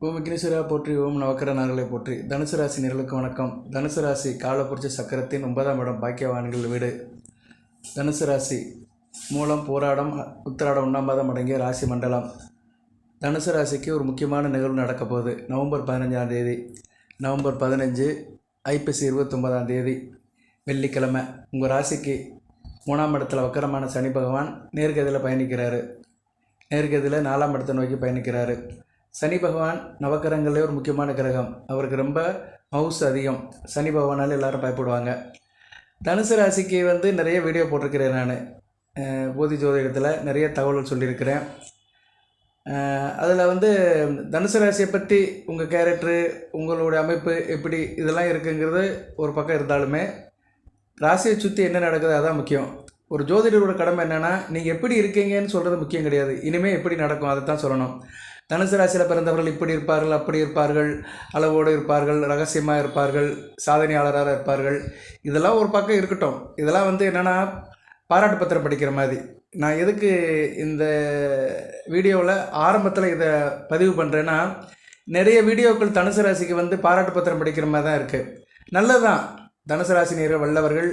ஓம் விக்னேஸ்வரா போற்றி, ஓம் நவக்கர நார்களை போற்றி. தனுசு ராசி நேயர்களுக்கு வணக்கம். தனுசு ராசி காலபுருஷ சக்கரத்தின் 9ஆம் இடம் பாக்கியவான்கள் வீடு. தனுசு ராசி மூலம் போராடம் உத்திராடம் 1ஆம் பாதம் அடங்கிய ராசி மண்டலம். தனுசு ராசிக்கு ஒரு முக்கியமான நிகழ்வு நடக்க போகுது. நவம்பர் 15ஆம் தேதி, நவம்பர் 15 ஐப்பசி 29ஆம் தேதி வெள்ளிக்கிழமை உங்கள் ராசிக்கு 3ஆம் இடத்துல வக்கரமான சனி பகவான் நேர்கதியில் பயணிக்கிறாரு. நேர்கதியில் 4ஆம் இடத்தை நோக்கி பயணிக்கிறாரு. சனி பகவான் நவக்கிரகங்களே ஒரு முக்கியமான கிரகம். அவருக்கு ரொம்ப மவுஸ் அதிகம். சனி பகவானால் எல்லோரும் பயப்படுவாங்க. தனுசு ராசிக்கு நிறைய வீடியோ போட்டிருக்கிறேன். நான் போதி ஜோதிடத்தில் நிறைய தகவல்கள் சொல்லியிருக்கிறேன். அதில் தனுசு ராசியை பற்றி உங்கள் கேரக்டரு, உங்களுடைய அமைப்பு எப்படி இதெல்லாம் இருக்குங்கிறது ஒரு பக்கம் இருந்தாலுமே, ராசியை சுற்றி என்ன நடக்குது அதான் முக்கியம். ஒரு ஜோதிடரோட கடமை என்னென்னா, நீங்கள் எப்படி இருக்கீங்கன்னு சொல்கிறது முக்கியம் கிடையாது. இனிமேல் எப்படி நடக்கும் அதை தான் சொல்லணும். தனுசு ராசியில் பிறந்தவர்கள் இப்படி இருப்பார்கள், அப்படி இருப்பார்கள், அளவோடு இருப்பார்கள், ரகசியமாக இருப்பார்கள், சாதனையாளராக இருப்பார்கள், இதெல்லாம் ஒரு பக்கம் இருக்கட்டும். இதெல்லாம் என்னென்னா பாராட்டு பத்திரம் படிக்கிற மாதிரி. நான் எதுக்கு இந்த வீடியோவில் ஆரம்பத்தில் இதை பதிவு பண்ணுறேன்னா, நிறைய வீடியோக்கள் தனுசு ராசிக்கு பாராட்டு பத்திரம் படிக்கிற மாதிரி தான் இருக்குது. நல்லது தான். தனுசு ராசி நேயர்கள் வல்லவர்கள்,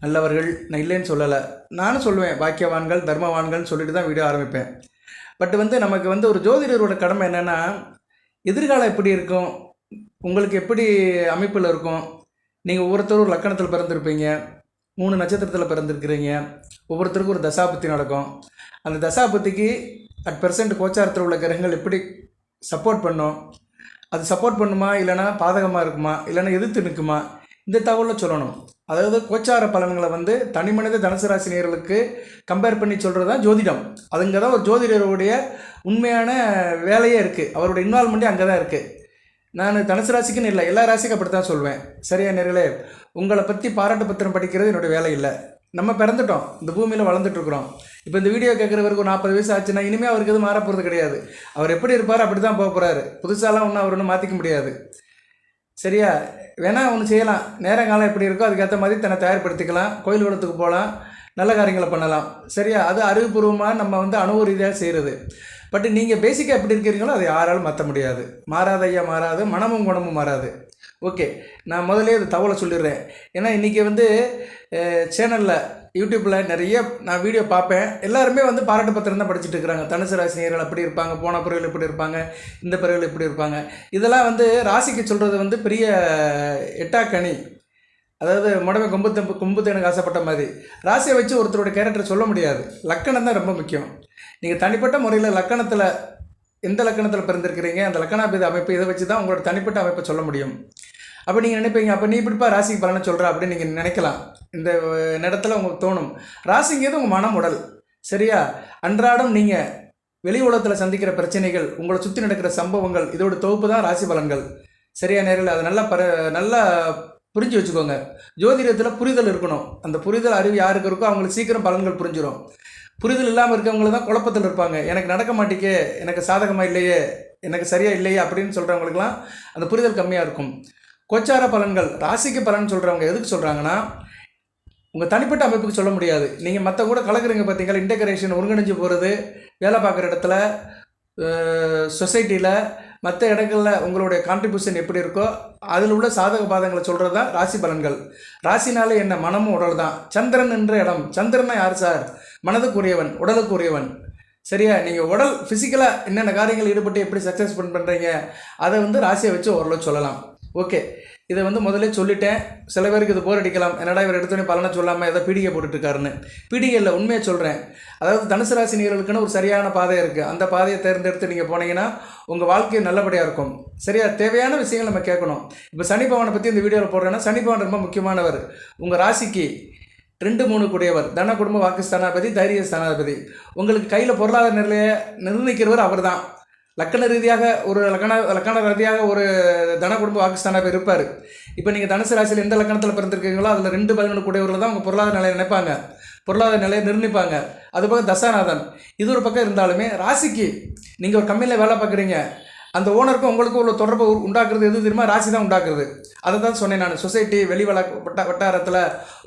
நல்லவர்கள், நான் இல்லைன்னு சொல்லலை. நானும் சொல்லுவேன் பாக்கியவான்கள், தர்மவான்கள்னு சொல்லிட்டு தான் வீடியோ ஆரம்பிப்பேன். பட் நமக்கு ஒரு ஜோதிடரோட கடமை என்னென்னா, எதிர்காலம் எப்படி இருக்கும், உங்களுக்கு எப்படி அமைப்பில் இருக்கும். நீங்கள் ஒவ்வொருத்தரும் ஒரு லக்கணத்தில் பிறந்திருப்பீங்க, 3 நட்சத்திரத்தில் பிறந்திருக்கிறீங்க. ஒவ்வொருத்தருக்கும் ஒரு தசாபுத்தி நடக்கும். அந்த தசாபுத்திக்கு அட் பெர்சன்ட் கோச்சாரத்தில் உள்ள கிரகங்கள் எப்படி சப்போர்ட் பண்ணும், அது சப்போர்ட் பண்ணுமா, இல்லைனா பாதகமாக இருக்குமா, இல்லைனா எதிர்த்து நிற்குமா, இந்த தகவலை சொல்லணும். அதாவது கோச்சார பலன்களை தனி மனித தனுசு ராசி நேயர்களுக்கு கம்பேர் பண்ணி சொல்கிறது தான் ஜோதிடம். அதுங்க தான் ஒரு ஜோதிடருடைய உண்மையான வேலையே இருக்குது. அவருடைய இன்வால்மெண்ட்டே அங்கே தான் இருக்குது. நான் தனுசு ராசிக்குன்னு இல்லை, எல்லா ராசிக்கும் அப்படி தான் சொல்வேன். சரியா நேயர்களே, உங்களை பற்றி பாராட்டு பத்திரம் படிக்கிறது என்னுடைய வேலை இல்லை. நம்ம பிறந்துட்டோம், இந்த பூமியில் வளர்ந்துட்டுருக்குறோம். இப்போ இந்த வீடியோ கேட்குறவருக்கு ஒரு 40 வயசு ஆச்சுன்னா இனிமேல் அவருக்கு எதுவும் மாற போகிறது கிடையாது. அவர் எப்படி இருப்பார் அப்படி தான் போக போகிறாரு. புதுசாலாம் ஒன்றும் அவர் ஒன்றும் மாற்றிக்க முடியாது. சரியா? வேணால் ஒன்று செய்யலாம். நேரங்காலம் எப்படி இருக்கோ அதுக்கேற்ற மாதிரி தன்னை தயார்படுத்திக்கலாம். கோயில் குளத்துக்கு போகலாம், நல்ல காரியங்களை பண்ணலாம். சரியா? அது அறிவுபூர்வமாக நம்ம அனுபவ ரீதியாக செய்கிறது. பட் நீங்கள் பேசிக்காக எப்படி இருக்கிறீங்களோ அதை யாராலும் மாற்ற முடியாது. மாறாத ஐயா மாறாது, மனமும் குணமும் மாறாது. ஓகே, நான் முதலே அது தகவலை சொல்லிடுறேன். ஏன்னா இன்றைக்கி சேனலில் யூடியூப்பில் நிறைய நான் வீடியோ பார்ப்பேன். எல்லாருமே பாராட்டு பத்திரம் தான் படிச்சுட்டு இருக்கிறாங்க. தனுசு ராசி நேயர்கள் அப்படி இருப்பாங்க, போன பிறகுகள் இப்படி இருப்பாங்க, இந்த பிறகுகள் இப்படி இருப்பாங்க. இதெல்லாம் ராசிக்கு சொல்கிறது பெரிய எட்டாக்கணி. அதாவது முடமை கொம்பு தேனுக்கு ஆசைப்பட்ட மாதிரி. ராசியை வச்சு ஒருத்தரோட கேரக்டரை சொல்ல முடியாது. லக்கணம் தான் ரொம்ப முக்கியம். நீங்கள் தனிப்பட்ட முறையில் லக்கணத்தில் எந்த லக்கணத்தில் பிறந்திருக்கிறீங்க, அந்த லக்கணாபேத அமைப்பு இதை வச்சு தான் உங்களோட தனிப்பட்ட அமைப்பை சொல்ல முடியும். அப்போ நீங்கள் நினைப்பீங்க, அப்போ நீ இப்படிப்பா ராசிக்கு பலனை சொல்கிற அப்படின்னு நீங்கள் நினைக்கலாம். இந்த இடத்துல உங்களுக்கு தோணும். ராசிங்கிறது உங்கள் மனம், உடல். சரியா? அன்றாடம் நீங்கள் வெளி உலகத்தில் சந்திக்கிற பிரச்சனைகள், உங்களை சுற்றி நடக்கிற சம்பவங்கள், இதோட தொகுப்பு தான் ராசி பலன்கள். சரியா நேரில் அதை நல்லா புரிஞ்சு வச்சுக்கோங்க. ஜோதிடத்தில் புரிதல் இருக்கணும். அந்த புரிதல் அறிவு யாருக்கு இருக்கோ அவங்களுக்கு சீக்கிரம் பலன்கள் புரிஞ்சிடும். புரிதல் இல்லாமல் இருக்கவங்கள தான் குழப்பத்தில் இருப்பாங்க. எனக்கு நடக்க மாட்டேக்கே, எனக்கு சாதகமாக இல்லையே, எனக்கு சரியாக இல்லையே அப்படின்னு சொல்கிறவங்களுக்குலாம் அந்த புரிதல் கம்மியாக இருக்கும். கோச்சார பலன்கள், ராசிக்கு பலன் சொல்கிறவங்க எதுக்கு சொல்கிறாங்கன்னா, உங்கள் தனிப்பட்ட அமைப்புக்கு சொல்ல முடியாது. நீங்கள் மற்ற கூட கலக்குறீங்க பார்த்தீங்களா, இன்டெகிரேஷன் ஒருங்கிணைஞ்சு போகிறது, வேலை பார்க்குற இடத்துல, சொசைட்டியில், மற்ற இடங்களில் உங்களுடைய கான்ட்ரிபியூஷன் எப்படி இருக்கோ அதில் உள்ள சாதக பாதங்களை சொல்கிறது தான் ராசி பலன்கள். ராசினாலே என்ன, மனமும் உடல் தான். சந்திரன் என்ற இடம், சந்திரனா யார் சார்? மனதுக்குரியவன், உடலுக்குரியவன். சரியா? நீங்கள் உடல் ஃபிசிக்கலாக என்னென்ன காரியங்கள் ஈடுபட்டு எப்படி சக்ஸஸ் பண்ணுறீங்க அதை ராசியை வச்சு ஓரளவு சொல்லலாம். ஓகே, இதை முதல்ல சொல்லிட்டேன். சில பேருக்கு இது போர் அடிக்கலாம். என்னடா இவர் எடுத்தோடனே பலனை சொல்லாமல் ஏதோ பீடிகை போட்டுட்ருக்காருன்னு. பீடிகையில் உண்மையை சொல்கிறேன். அதாவது தனுசு ராசி நேயர்களுக்குன்னு ஒரு சரியான பாதை இருக்குது. அந்த பாதையை தேர்ந்தெடுத்து நீங்கள் போனீங்கன்னா உங்கள் வாழ்க்கை நல்லபடியாக இருக்கும். சரியா? தேவையான விஷயங்கள் நம்ம கேட்கணும். இப்போ சனி பகவானை பற்றி இந்த வீடியோவில் போடுறேன்னா, சனி பகவான் ரொம்ப முக்கியமானவர். உங்கள் ராசிக்கு 2, 3 கூடியவர், தன குடும்ப வாக்கு ஸ்தானாதிபதி, தைரிய ஸ்தானாதிபதி. உங்களுக்கு கையில் பொருளாதார நிலையை நிர்ணயிக்கிறவர் அவர் தான். லக்கண ரீதியாக லக்கண ரீதியாக ஒரு தன குடும்ப வாக்குஸ்தானாக இருப்பார். இப்போ நீங்கள் தனுசு ராசியில் எந்த லக்கணத்தில் பிறந்திருக்கீங்களோ அதில் 2, 11 கூடியவர்கள் தான் உங்கள் பொருளாதார நிலையை நினைப்பாங்க, பொருளாதார நிலையை நிர்ணயிப்பாங்க. அதுபோக தசாநாதன் இது ஒரு பக்கம் இருந்தாலுமே, ராசிக்கு நீங்கள் ஒரு கம்பெனியில் வேலை பார்க்குறீங்க, அந்த ஓனருக்கும் உங்களுக்கும் உள்ள தொடர்பு உண்டாக்குறது எது தெரியுமா? ராசி தான் உண்டாக்குறது. அதை தான் சொன்னேன் நான். சொசைட்டி வெளி வட்டாரத்தில்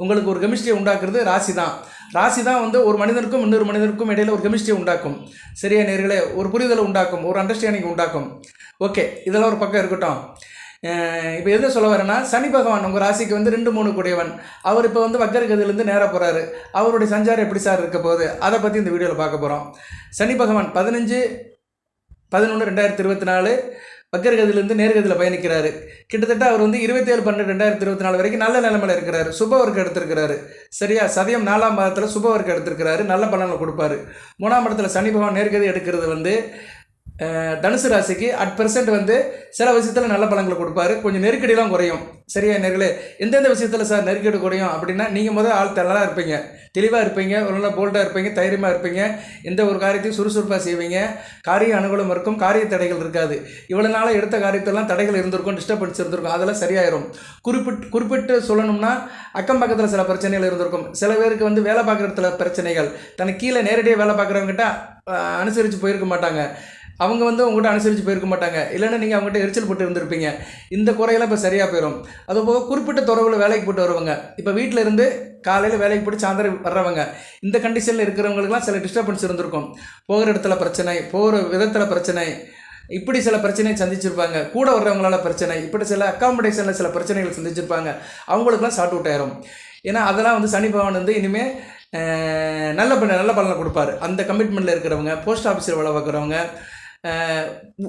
உங்களுக்கு ஒரு கெமிஸ்ட்ரியை உண்டாக்குறது ராசி தான். ராசி தான் வந்து ஒரு மனிதனுக்கும் இன்னொரு மனிதனுக்கும் இடையில ஒரு கெமிஸ்ட்ரியை உண்டாக்கும். சரியா நேர்களே? ஒரு புரிதலை உண்டாக்கும், ஒரு அண்டர்ஸ்டாண்டிங் உண்டாக்கும். ஓகே, இதெல்லாம் ஒரு பக்கம் இருக்கட்டும். இப்போ எதை சொல்ல வரேன்னா, சனி பகவான் உங்கள் ராசிக்கு வந்து 2-3 கூடியவன். அவர் இப்போ வந்து வக்கரகதியிலேருந்து நேராக போகிறாரு. அவருடைய சஞ்சாரம் எப்படி சார் இருக்க போகுது, அதை பற்றி இந்த வீடியோவில் பார்க்க போகிறோம். சனி பகவான் 15/11/2024 வக்கரகதியிலேருந்து நேர்கதியில் பயணிக்கிறாரு. கிட்டத்தட்ட அவர் வந்து 27/12/2024 வரைக்கும் நல்ல நிலைமையில் இருக்கிறாரு. சுப ஒர்க் எடுத்திருக்கிறாரு. சரியா? சதயம் 4ஆம் பாதத்தில் சுப ஒர்க் எடுத்திருக்கிறாரு. நல்ல பலனை கொடுப்பாரு. 3ஆம் இடத்துல சனி பகவான் நேர்கதி எடுக்கிறது வந்து தனுசு ராசிக்கு அட் பெர்சென்ட் வந்து சில விஷயத்தில் நல்ல பலன்களை கொடுப்பாரு. கொஞ்சம் நெருக்கடிலாம் குறையும். சரியா நேர்களே? எந்தெந்த விஷயத்தில் சார் நெருக்கடி குறையும் அப்படின்னா, நீங்கள் முதல் ஆள் நல்லா இருப்பீங்க, தெளிவாக இருப்பீங்க, ஒரு நல்லா போல்டாக இருப்பீங்க, தைரியமாக இருப்பீங்க, எந்த ஒரு காரியத்தையும் சுறுசுறுப்பாக செய்வீங்க, காரிய அனுகூலம் இருக்கும், காரிய தடைகள் இருக்காது. இவ்வளோ நாளாக எடுத்த காரியத்தெல்லாம் தடைகள் இருந்திருக்கும், டிஸ்டர்பன்ஸ் இருந்திருக்கும், அதெல்லாம் சரியாயிரும். குறிப்பிட்டு சொல்லணும்னா, அக்கம் பக்கத்தில் சில பிரச்சனைகள் இருந்திருக்கும். சில பேருக்கு வந்து வேலை பார்க்குற இடத்துல பிரச்சனைகள், தனக்கு கீழே நேரடியாக வேலை பார்க்குறவங்ககிட்ட அனுசரித்து போயிருக்க மாட்டாங்க. அவங்க வந்து உங்கள்கிட்ட அனுசரித்து போயிருக்க மாட்டாங்க. இல்லைன்னா நீங்கள் அவங்ககிட்ட எரிச்சல் போட்டு இருந்திருப்பீங்க. இந்த குறையெல்லாம் இப்போ சரியாக போயிடும். அதுபோக குறிப்பிட்ட துறவில் வேலைக்கு போட்டு வருவாங்க. இப்போ வீட்டில் இருந்து காலையில் வேலைக்கு போட்டு சாயந்தரம் வர்றவங்க, இந்த கண்டிஷனில் இருக்கிறவங்களுக்குலாம் சில டிஸ்டர்பன்ஸ் இருந்திருக்கும். போகிற இடத்துல பிரச்சனை, போகிற விதத்தில் பிரச்சனை, இப்படி சில பிரச்சனையை சந்திச்சிருப்பாங்க. கூட வர்றவங்களால பிரச்சனை, இப்படி சில அக்காமடேஷனில் சில பிரச்சனைகள் சந்திச்சிருப்பாங்க. அவங்களுக்குலாம் ஷார்ட் அவுட் ஆயிரும். ஏன்னா அதெல்லாம் வந்து சனி பகவான் வந்து இனிமேல் நல்ல பலனை கொடுப்பாரு. அந்த கமிட்மெண்ட்டில் இருக்கிறவங்க, போஸ்ட் ஆஃபீஸில் வேலை பார்க்குறவங்க,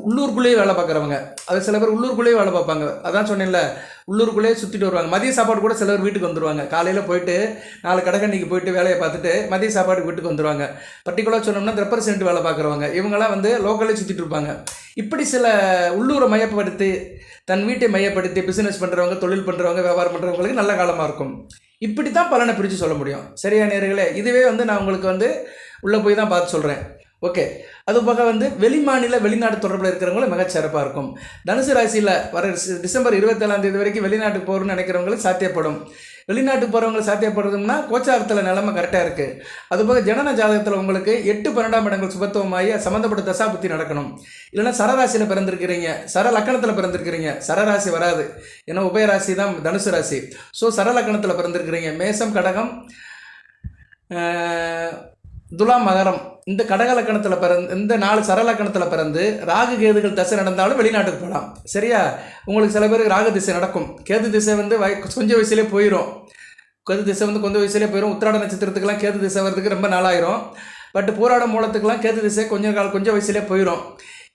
உள்ளூருக்குள்ளேயே வேலை பார்க்குறவங்க, அது சில பேர் உள்ளூருக்குள்ளேயே வேலை பார்ப்பாங்க. அதான் சொன்னேன்ல, உள்ளூருக்குள்ளேயே சுற்றிட்டு வருவாங்க. மதிய சாப்பாடு கூட சிலர் வீட்டுக்கு வந்துடுவாங்க. காலையில் போயிட்டு 4 கடைக்கண்ணிக்கு போயிட்டு வேலையை பார்த்துட்டு மதிய சாப்பாடு வீட்டுக்கு வந்துடுவாங்க. பர்டிகுலராக சொன்னோம்னா ரெப்ரசன்ட் வேலை பார்க்குறவங்க, இவங்களாம் வந்து லோக்கல்லே சுற்றிட்டு இருப்பாங்க. இப்படி சில உள்ளூரை மையப்படுத்தி, தன் வீட்டை மையப்படுத்தி பிஸ்னஸ் பண்ணுறவங்க, தொழில் பண்ணுறவங்க, வியாபாரம் பண்ணுறவங்களுக்கு நல்ல காலமாக இருக்கும். இப்படி தான் பலனை பிரித்து சொல்ல முடியும். சரியா நேர்களே? இதுவே வந்து நான் உங்களுக்கு வந்து உள்ளே போய் தான் பார்த்து சொல்கிறேன். ஓகே, அது போக வந்து வெளிமாநில வெளிநாட்டு தொடர்பில் இருக்கிறவங்களும் மிகச்சிறப்பாக இருக்கும். தனுசு ராசியில் வர டிசம்பர் 27 வரைக்கும் வெளிநாட்டுக்கு போகணும்னு நினைக்கிறவங்களுக்கு சாத்தியப்படும். வெளிநாட்டுக்கு போகிறவங்களுக்கு சாத்தியப்படுறதுன்னா கோச்சாரத்தில் நிலைமை கரெக்டாக இருக்குது. அதுபோக ஜனன ஜாதகத்தில் உங்களுக்கு 8-12ஆம் இடங்கள் சுபத்துவமாகி சம்மந்தப்பட்ட தசாபுத்தி நடக்கணும். இல்லைன்னா சரராசியில் பிறந்திருக்கிறீங்க, சர லக்கணத்தில் பிறந்திருக்கிறீங்க. சரராசி வராது, ஏன்னா உபயராசி தான் தனுசு ராசி. ஸோ சர லக்கணத்தில் பிறந்திருக்கிறீங்க. மேசம், கடகம், துலாம், மகரம், இந்த கடகலக்கணத்தில் இந்த 4 சரலக்கணத்தில் பிறந்து ராகு கேதுகள் தசை நடந்தாலும் வெளிநாட்டுக்கு போகலாம். சரியா? உங்களுக்கு சில பேருக்கு ராகு திசை நடக்கும். கேது திசை வந்து கொஞ்சம் வயசுலேயே போயிடும். கேது திசை வந்து கொஞ்சம் வயசுலேயே போயிடும். உத்திராட நட்சத்திரத்துக்கெல்லாம் கேது திசை வர்றதுக்கு ரொம்ப நாளாயிரும். பட் போராட மூலத்துக்கெல்லாம் கேது திசை கொஞ்சம் வயசுலேயே போயிடும்.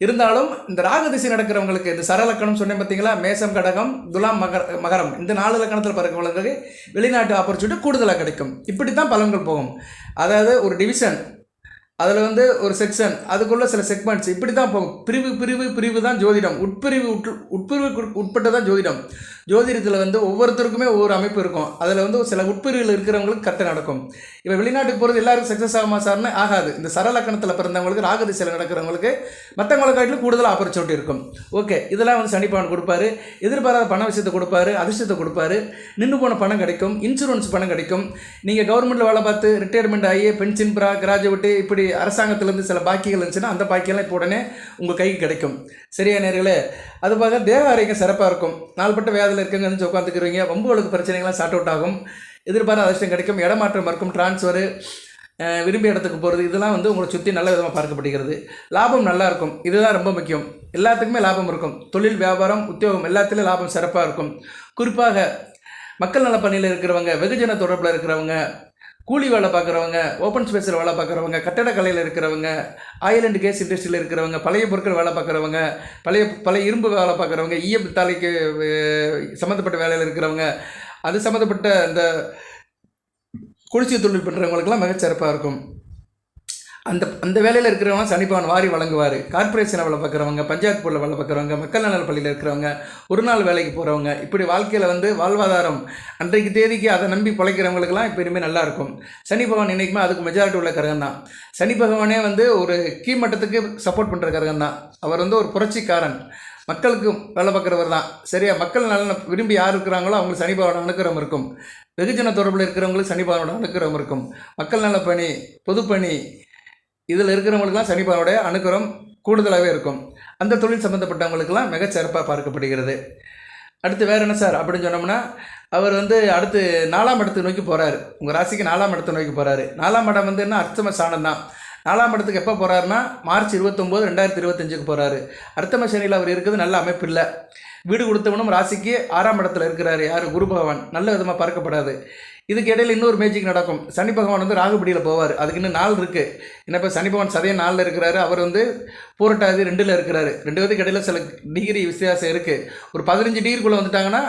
இருந்தாலும் இந்த ராகு திசை நடக்கிறவங்களுக்கு, இந்த சரலக்கணம் சொன்னேன் பார்த்தீங்களா, மேசம், கடகம், துலாம், மகரம், இந்த 4 லக்கணத்தில் பிறக்கிறவங்களுக்கு வெளிநாட்டு ஆப்பர்ச்சுனிட்டி கூடுதலாக கிடைக்கும். இப்படி தான் பலன்கள் போகும். அதாவது ஒரு டிவிஷன், அதில் வந்து ஒரு செக்ஷன், அதுக்குள்ளே சில செக்மெண்ட்ஸ், இப்படி தான் போகும். பிரிவு தான் ஜோதிடம். உட்பிரிவு உட்பட்டு தான் ஜோதிடம். ஜோதிடத்தில் வந்து ஒவ்வொருத்தருக்குமே ஒவ்வொரு அமைப்பு இருக்கும். அதில் வந்து சில உட்பிரிவில் இருக்கிறவங்களுக்கு கரெக்டாக நடக்கும். இப்போ வெளிநாட்டுக்கு போகிறது எல்லாருக்கும் சக்ஸஸ் ஆகுமா சார்னு ஆகாது. இந்த சரலக்கணத்தில் பிறந்தவங்களுக்கு, ராகு திசையில் நடக்கிறவங்களுக்கு மற்றவங்களை காட்டிலும் கூடுதல் ஆப்பர்ச்சுனிட்டி இருக்கும். ஓகே, இதெல்லாம் வந்து சனி பகவான் கொடுப்பாரு. எதிர்பாராத பண விஷயத்தை கொடுப்பாரு, அதிர்ஷ்டத்தை கொடுப்பாரு, நின்று போன பணம் கிடைக்கும், இன்சூரன்ஸ் பணம் கிடைக்கும். நீங்கள் கவர்மெண்ட்டில் வேலை பார்த்து ரிட்டையர்மெண்ட் ஆகி பென்ஷன், கிராஜுவேட்டு, இப்படி அரசாங்கத்திலேருந்து சில பாக்கிகள் இருந்துச்சுன்னா அந்த பாக்கியெல்லாம் இப்போ உடனே உங்கள் கைக்கு கிடைக்கும். சரியா நேர்களே? அது போக தேக ஆரோக்கியம் சிறப்பாக இருக்கும். நாள்பட்ட வேதில் இருக்குங்க வந்து உட்காந்துக்கிறீங்க. வம்புகளுக்கு பிரச்சனைகள்லாம் சார்ட் அவுட் ஆகும். எதிர்பாராத அதிர்ஷ்டம் கிடைக்கும். இடமாற்றம் இருக்கும், டிரான்ஸ்ஃபரு, விரும்பிய இடத்துக்கு போகிறது, இதெல்லாம் வந்து உங்களை சுற்றி நல்ல விதமாக பார்க்கப்படுகிறது. லாபம் நல்லா இருக்கும். இதுதான் ரொம்ப முக்கியம். எல்லாத்துக்குமே லாபம் இருக்கும். தொழில், வியாபாரம், உத்தியோகம் எல்லாத்துலேயும் லாபம் சிறப்பாக இருக்கும். குறிப்பாக மக்கள் நல பணியில் இருக்கிறவங்க, வெகுஜன தொடர்பில் இருக்கிறவங்க, கூலி வேலை பார்க்குறவங்க, ஓப்பன் ஸ்பேஸில் வேலை பார்க்குறவங்க, கட்டடக்கலையில் இருக்கிறவங்க, ஆயில் அண்ட் கேஸ் இண்டஸ்ட்ரியில் இருக்கிறவங்க, பழைய பொருட்கள் வேலை பார்க்குறவங்க, பழைய இரும்பு வேலை பார்க்குறவங்க, பித்தாலைக்கு சம்மந்தப்பட்ட வேலையில் இருக்கிறவங்க, அது சம்மந்தப்பட்ட இந்த குடிசை தொழில் பண்ணுறவங்களுக்கெல்லாம் மிகச்சிறப்பாக இருக்கும். அந்த வேலையில் இருக்கிறவங்க சனி பகவான் வாரி வழங்குவார். கார்பரேஷனை வேலை பார்க்குறவங்க, பஞ்சாயத்து போர்டில் வேலை பார்க்குறவங்க, மக்கள் நல பள்ளியில் இருக்கிறவங்க, ஒரு நாள் வேலைக்கு போகிறவங்க, இப்படி வாழ்க்கையில் வந்து வாழ்வாதாரம் அன்றைக்கு தேதிக்கு அதை நம்பி பிழைக்கிறவங்களுக்கெல்லாம் இப்போ இனிமேல் நல்லாயிருக்கும். சனி பகவான் இன்றைக்குமே அதுக்கு மெஜாரிட்டி உள்ள கிரகம் தான். சனி பகவானே வந்து ஒரு கீழ்மட்டத்துக்கு சப்போர்ட் பண்ணுற கிரகம் தான். அவர் வந்து ஒரு புரட்சிக்காரன், மக்களுக்கு வேலை பார்க்குறவர் தான். சரியா? மக்கள் நல்ல விரும்பி யார் இருக்கிறாங்களோ அவங்களுக்கு சனி பகவானோட அனுக்கிரகம் இருக்கும். வெகுஜன தொடர்பில் இருக்கிறவங்களுக்கு சனி பகவானோட அனுக்கிரகம் இருக்கும். மக்கள் நல பணி, பொதுப்பணி, இதில் இருக்கிறவங்களுக்குலாம் சனி பகவானுடைய அனுக்கிரகம் கூடுதலாகவே இருக்கும். அந்த தொழில் சம்மந்தப்பட்டவங்களுக்கெல்லாம் மிகச்சிறப்பாக பார்க்கப்படுகிறது. அடுத்து வேறு என்ன சார் அப்படின்னு சொன்னோம்னா, அவர் வந்து அடுத்து 4ஆம் இடத்தை நோக்கி போகிறாரு. உங்கள் ராசிக்கு 4ஆம் இடத்தை நோக்கி போகிறாரு. 4ஆம் இடம் வந்து என்ன, அர்த்தம ஸ்தானம் தான். 4ஆம் இடத்துக்கு எப்போ போகிறாருன்னா மார்ச் 29, 2025 போகிறாரு. அர்த்தம சனியில் அவர் இருக்குது, நல்ல அமைப்பு இல்லை. வீடு கொடுத்தவனும் ராசிக்கு 6ஆம் இடத்துல இருக்கிறாரு. யார்? குரு பகவான். நல்ல விதமாக பார்க்கப்படாது. இதுக்கு இடையில் இன்னொரு மேஜிக் நடக்கும். சனி பகவான் வந்து ராகுபடியில் போவார். அதுக்கு இன்னும் நாள் இருக்குது. ஏன்னா இப்போ சனி பகவான் சதயம் 4ல் இருக்கிறாரு, அவர் வந்து பூரட்டாதி 2ல் இருக்கிறாரு. 2 பேருக்கு இடையில் சில டிகிரி வித்தியாசம் இருக்குது. ஒரு 15 டிகிரிக்குள்ளே வந்துட்டாங்கன்னா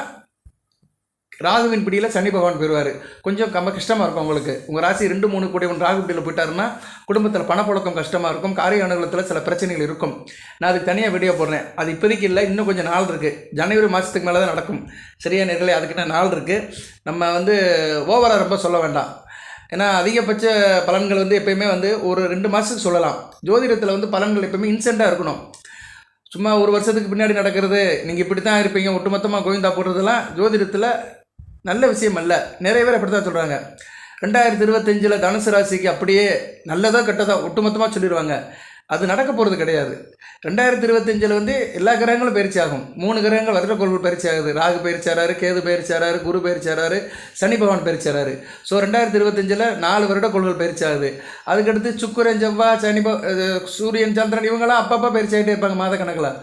ராகுவின் பிடியில் சனி பகவான் போயிடுவார். கொஞ்சம் கஷ்டமாக இருக்கும் உங்களுக்கு. உங்கள் ராசி 2, 3 கூட ராகு பிடியில் போயிட்டாருன்னா குடும்பத்தில் பணப்புழக்கம் கஷ்டமாக இருக்கும். காரிய அனுகூலத்தில் சில பிரச்சனைகள் இருக்கும். நான் அதுக்கு தனியாக வீடியோ போடுறேன். அது இப்போதைக்கு இல்லை, இன்னும் கொஞ்சம் நாள் இருக்குது. ஜனவரி மாதத்துக்கு மேலே தான் நடக்கும். சரியா நேர்களே, அதுக்கு என்ன நாள் இருக்குது. நம்ம வந்து ஓவராக ரொம்ப சொல்ல வேண்டாம். ஏன்னா அதிகபட்ச பலன்கள் வந்து எப்பயுமே வந்து ஒரு 2 மாதத்துக்கு சொல்லலாம். ஜோதிடத்தில் வந்து பலன்கள் எப்பயுமே இன்ஸ்டண்ட்டாக இருக்கணும். சும்மா ஒரு வருஷத்துக்கு பின்னாடி நடக்கிறது, நீங்கள் இப்படி தான் இருப்பீங்க ஒட்டுமொத்தமாக கோவிந்தா போடுறதெல்லாம் ஜோதிடத்தில் நல்ல விஷயம் அல்ல. நிறைய பேர் அப்படி தான் சொல்கிறாங்க. 2025 தனுசு ராசிக்கு அப்படியே நல்லதோ கெட்டதோ ஒட்டுமொத்தமாக சொல்லிடுவாங்க. அது நடக்க போகிறது கிடையாது. 2025 வந்து எல்லா கிரகங்களும் பயிற்சி ஆகும். 3 கிரகங்கள் வருடக்கோள்கள் பயிற்சி ஆகுது. ராகு பயிற்சியாராரு, கேது பயிற்சியாராரு, குரு பயிற்சியாராரு, சனி பகவான் பயிற்சியாராரு. ஸோ 2025 4 வருடக்கோள்கள் பயிற்சி ஆகுது. அதுக்கடுத்து சுக்கிரன், செவ்வாய், சூரியன், சந்திரன் இவங்கெல்லாம் அப்பப்போ பயிற்சி ஆகிட்டே இருப்பாங்க மாத கணக்கில்.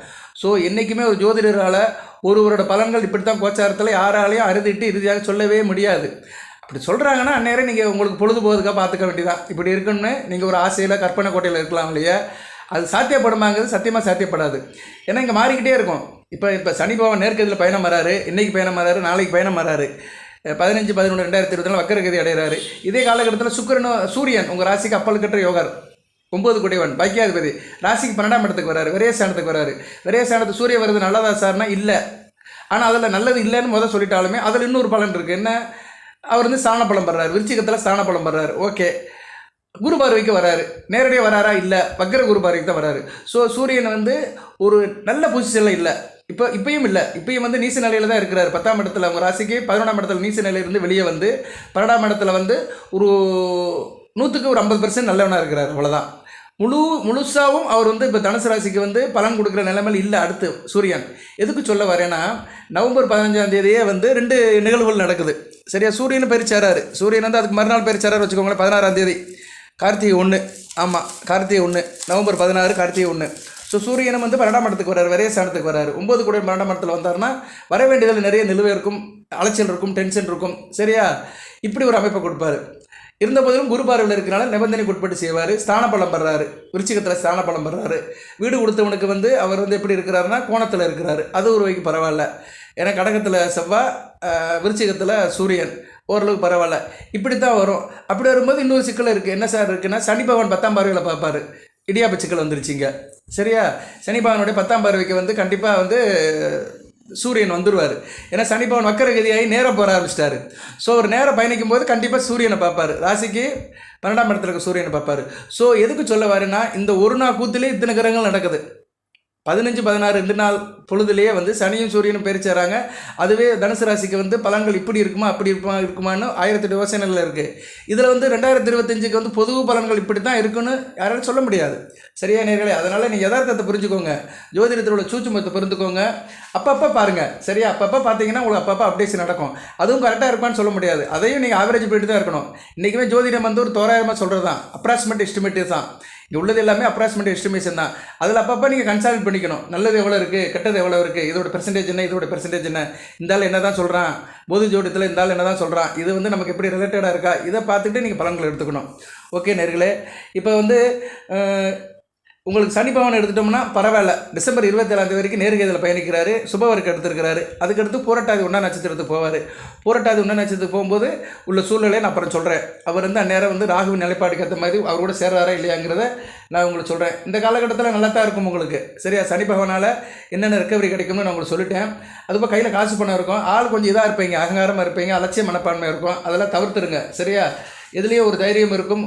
ஸோ என்றைக்குமே ஒரு ஜோதிடரால் ஒருவரோட பலன்கள் இப்படி தான் கோச்சாரத்தில் யாராலையும் அறுதிட்டு இறுதியாக சொல்லவே முடியாது. அப்படி சொல்கிறாங்கன்னா அந்நேரம் நீங்கள் உங்களுக்கு பொழுது போகிறதுக்காக பார்த்துக்க வேண்டியதான். இப்படி இருக்குன்னு நீங்கள் ஒரு ஆசையில் கற்பனை கோட்டையில் இருக்கலாம் இல்லையா. அது சாத்தியப்படுமாங்கிறது சத்தியமாக சாத்தியப்படாது. ஏன்னா இங்கே மாறிக்கிட்டே இருக்கும். இப்போ சனி பகவான் நேர்கதியில் பயணம் வராரு. இன்றைக்கி பயணம் வராரு, நாளைக்கு பயணம் வராரு. 15, 11, 2024 வக்கரகதி அடைகிறாரு. இதே காலகட்டத்தில் சூரியன் உங்கள் ராசிக்கு அப்பலுக்கற்ற யோகர் 9 குடைவன் பாக்கியாதிபதி ராசிக்கு 12ஆம் இடத்துக்கு வராரு. விரயஸ்தானத்துக்கு வராரு. விரயஸ்தானத்துக்கு சூரிய வருது நல்லதா சார்னா இல்லை. ஆனால் அதில் நல்லது இல்லைன்னு சொல்லிட்டாலுமே அதில் இன்னொரு பலன் இருக்குது. என்ன, அவர் வந்து ஸ்தான பலம் படுறாரு. விருச்சிகத்தில் ஸ்தான பலம் படுறாரு. ஓகே, குரு பார்வைக்கு வராரு. நேரடியாக வராரா? இல்லை, வக்கர குரு பார்வைக்கு தான் வராரு. ஸோ சூரியன் வந்து ஒரு நல்ல பொசிஷனில் இல்லை. இப்பயும் இல்லை. இப்பயும் வந்து நீச நிலையில் தான் இருக்கிறார். 10ஆம் இடத்துல உங்கள் ராசிக்கு 11ஆம் இடத்துல நீச நிலையிலிருந்து வெளியே வந்து 12ஆம் இடத்துல வந்து ஒரு 100க்கு ஒரு 50% நல்லவனாக இருக்கிறார். அவ்வளோதான். முழுசாகவும் அவர் வந்து இப்போ தனுசு ராசிக்கு வந்து பலன் கொடுக்குற நிலைமையில் இல்லை. அடுத்து சூரியன் எதுக்கு சொல்ல வரேன்னா, நவம்பர் 15ஆம் தேதியே வந்து 2 நிகழ்வுகள் நடக்குது. சரியா, சூரியன் பயிற்சியாராரு. சூரியன் வந்து அதுக்கு மறுநாள் பயிற்சியாராரு வச்சுக்கோங்களேன். 16ஆம் தேதி கார்த்திகை 1. ஆமாம், கார்த்திகை 1 நவம்பர் 16 கார்த்திகை 1. ஸோ சூரியனும் வந்து 12ஆம் இடத்துக்கு வராரு, விரயஸ்தானத்துக்கு வராரு. 9 கூட 12ஆம் இடத்துல வந்தார்னா வர வேண்டியதில் நிறைய நிலுவை இருக்கும், அலைச்சல் இருக்கும், டென்ஷன் இருக்கும். சரியா, இப்படி ஒரு அமைப்பை கொடுப்பாரு. இருந்த போதிலும் குரு பார்வையில் இருக்கிறனால நிபந்தனைக்கு உட்பட்டு செய்வார். ஸ்தான பலம் படுறாரு. விருச்சிகத்தில் ஸ்தான பலம் படுறாரு. வீடு கொடுத்தவனுக்கு வந்து அவர் வந்து எப்படி இருக்கிறாருன்னா கோணத்தில் இருக்கிறாரு. அது ஒரு வகைக்கு பரவாயில்ல. ஏன்னா கடகத்தில் செவ்வாய், விருச்சிகத்தில் சூரியன் ஓரளவுக்கு பரவாயில்ல. இப்படி தான் வரும். அப்படி வரும்போது இன்னொரு சிக்கல் இருக்குது. என்ன சார் இருக்குன்னா, சனி பகவான் 10ஆம் பார்வையில் பார்ப்பார். இடியாப்ப சிக்கல் வந்துருச்சிங்க. சரியா, சனி பகவானுடைய 10ஆம் பார்வைக்கு வந்து கண்டிப்பாக வந்து சூரியன் வந்துடுவார். ஏன்னா சனி பகவான் வக்கரகதியாகி நேரம் போக ஆரம்பிச்சிட்டாரு. ஸோ ஒரு நேரம் பயணிக்கும் போது கண்டிப்பாக சூரியனை பார்ப்பார். ராசிக்கு 12ஆம் இடத்துல இருக்க சூரியனை பார்ப்பார். ஸோ எதுக்கு சொல்ல வரேன்னா, இந்த ஒரு நாள் கூத்துலேயே இத்தனை கிரகங்கள் நடக்குது. 15, 16 2 நாள் பொழுதுலேயே வந்து சனியும் சூரியனும் பயிற்சிறாங்க. அதுவே தனுசு ராசிக்கு வந்து பலன்கள் இப்படி இருக்குமா அப்படி இருக்குமான்னு 1008 யோசனைகள் இருக்குது. இதில் வந்து 2025க்கு வந்து பொது பலன்கள் இப்படி தான் இருக்குன்னு யாராலும் சொல்ல முடியாது. சரியா நேர்களே, அதனால் நீங்கள் யதார்த்தத்தை புரிஞ்சுக்கோங்க. ஜோதிடத்தில் உள்ள சூட்சுமத்தை புரிந்துக்கோங்க. அப்பப்போ பாருங்கள். சரியா, அப்பப்போ பார்த்தீங்கன்னா உங்களுக்கு அப்பப்போ அப்டேஷன் நடக்கும். அதுவும் கரெக்டாக இருப்பான்னு சொல்ல முடியாது. அதையும் நீங்கள் ஆவரேஜ் போயிட்டு தான் இருக்கணும். இன்றைக்குமே ஜோதிடம் வந்து ஒரு தோராயமாக சொல்கிறது தான், அப்ராக்சிமேட் எஸ்டிமேட்டிவ் தான். இங்கே உள்ளது எல்லாமே அப்ராக்சிமேட் எஸ்டிமேஷன் தான். அதில் அப்பப்போ நீங்கள் கன்சல்ட் பண்ணிக்கணும். நல்லது எவ்வளோ இருக்குது, கெட்டது எவ்வளோ இருக்குது, இதோட பெர்சன்டேஜ் என்ன, இதோட பெர்சன்டேஜ் என்ன, இந்தாலும் என்ன தான் சொல்கிறான், போது ஜோடியத்தில் இந்தாலும் என்ன தான் சொல்கிறான், இது வந்து நமக்கு எப்படி ரிலேட்டடாக இருக்கா, இதை பார்த்துட்டு நீங்கள் பலன்களை எடுத்துக்கணும். ஓகே நேர்களே, இப்போ வந்து உங்களுக்கு சனி பகவான் எடுத்துட்டோம்னா பரவாயில்ல. டிசம்பர் 27ஆம் தேதி வரைக்கும் நேர்கதியில் பயணிக்கிறாரு. சுபவருக்கு எடுத்துருக்கிறாரு. அதுக்கடுத்து பூரட்டாதி 1ஆம் நட்சத்திரத்துக்கு போவார். பூரட்டாதி 1ஆம் நட்சத்திரத்துக்கு போகும்போது உள்ள சூழ்நிலையை நான் அப்புறம் சொல்கிறேன். அவர் வந்து அந்நேரம் வந்து ராகுவின் நிலைப்பாடுக்கு ஏற்ற மாதிரி அவர் கூட சேர்றாரா இல்லையாங்கிறத நான் உங்களுக்கு சொல்கிறேன். இந்த காலகட்டத்தில் நல்லா தான் இருக்கும் உங்களுக்கு. சரியா, சனி பகவானால் என்னென்ன ரெக்கவரி கிடைக்கும்னு நான் உங்களுக்கு சொல்லிட்டேன். அதுபோல் கையில் காசு பணம் இருக்கும். ஆள் கொஞ்சம் இதாக இருப்பீங்க, அகங்காரமாக இருப்பீங்க, அலட்சிய மனப்பான்மை இருக்கும். அதெல்லாம் தவிர்த்துருங்க. சரியா, எதுலேயே ஒரு தைரியம் இருக்கும்,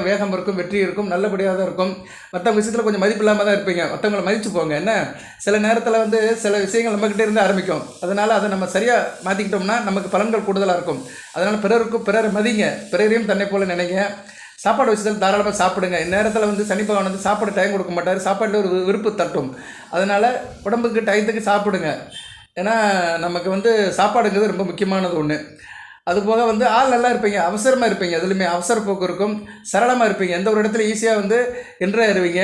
வேகம் இருக்கும், வெற்றி இருக்கும், நல்லபடியாக தான் இருக்கும். மற்றவங்க விஷயத்தில் கொஞ்சம் மதிப்பு இல்லாமல் தான் இருப்பீங்க. மற்றவங்களை மதித்து போங்க. என்ன, சில நேரத்தில் வந்து சில விஷயங்கள் நம்மக்கிட்டே இருந்து ஆரம்பிக்கும். அதனால் அதை நம்ம சரியாக மாற்றிக்கிட்டோம்னா நமக்கு பலன்கள் கூடுதலாக இருக்கும். அதனால் பிறரை மதிங்க, பிறரையும் தன்னை போல் நினைங்க. சாப்பாடு விஷயத்தில் தாராளமாக சாப்பிடுங்க. இந்நேரத்தில் வந்து சனி பகவான் வந்து சாப்பாடு டைம் கொடுக்க மாட்டார், சாப்பாட்டில் ஒரு விருப்பு தட்டும். அதனால் உடம்புக்கு டயத்துக்கு சாப்பிடுங்க. ஏன்னா நமக்கு வந்து சாப்பாடுங்கிறது ரொம்ப முக்கியமானது ஒன்று. அதுபோக வந்து ஆள் நல்லா இருப்பீங்க, அவசரமாக இருப்பீங்க, எதுலையுமே அவசர போக்கு இருக்கும், சரளமாக இருப்பீங்க, எந்த ஒரு இடத்துல ஈஸியாக வந்து ஆயிருவீங்க.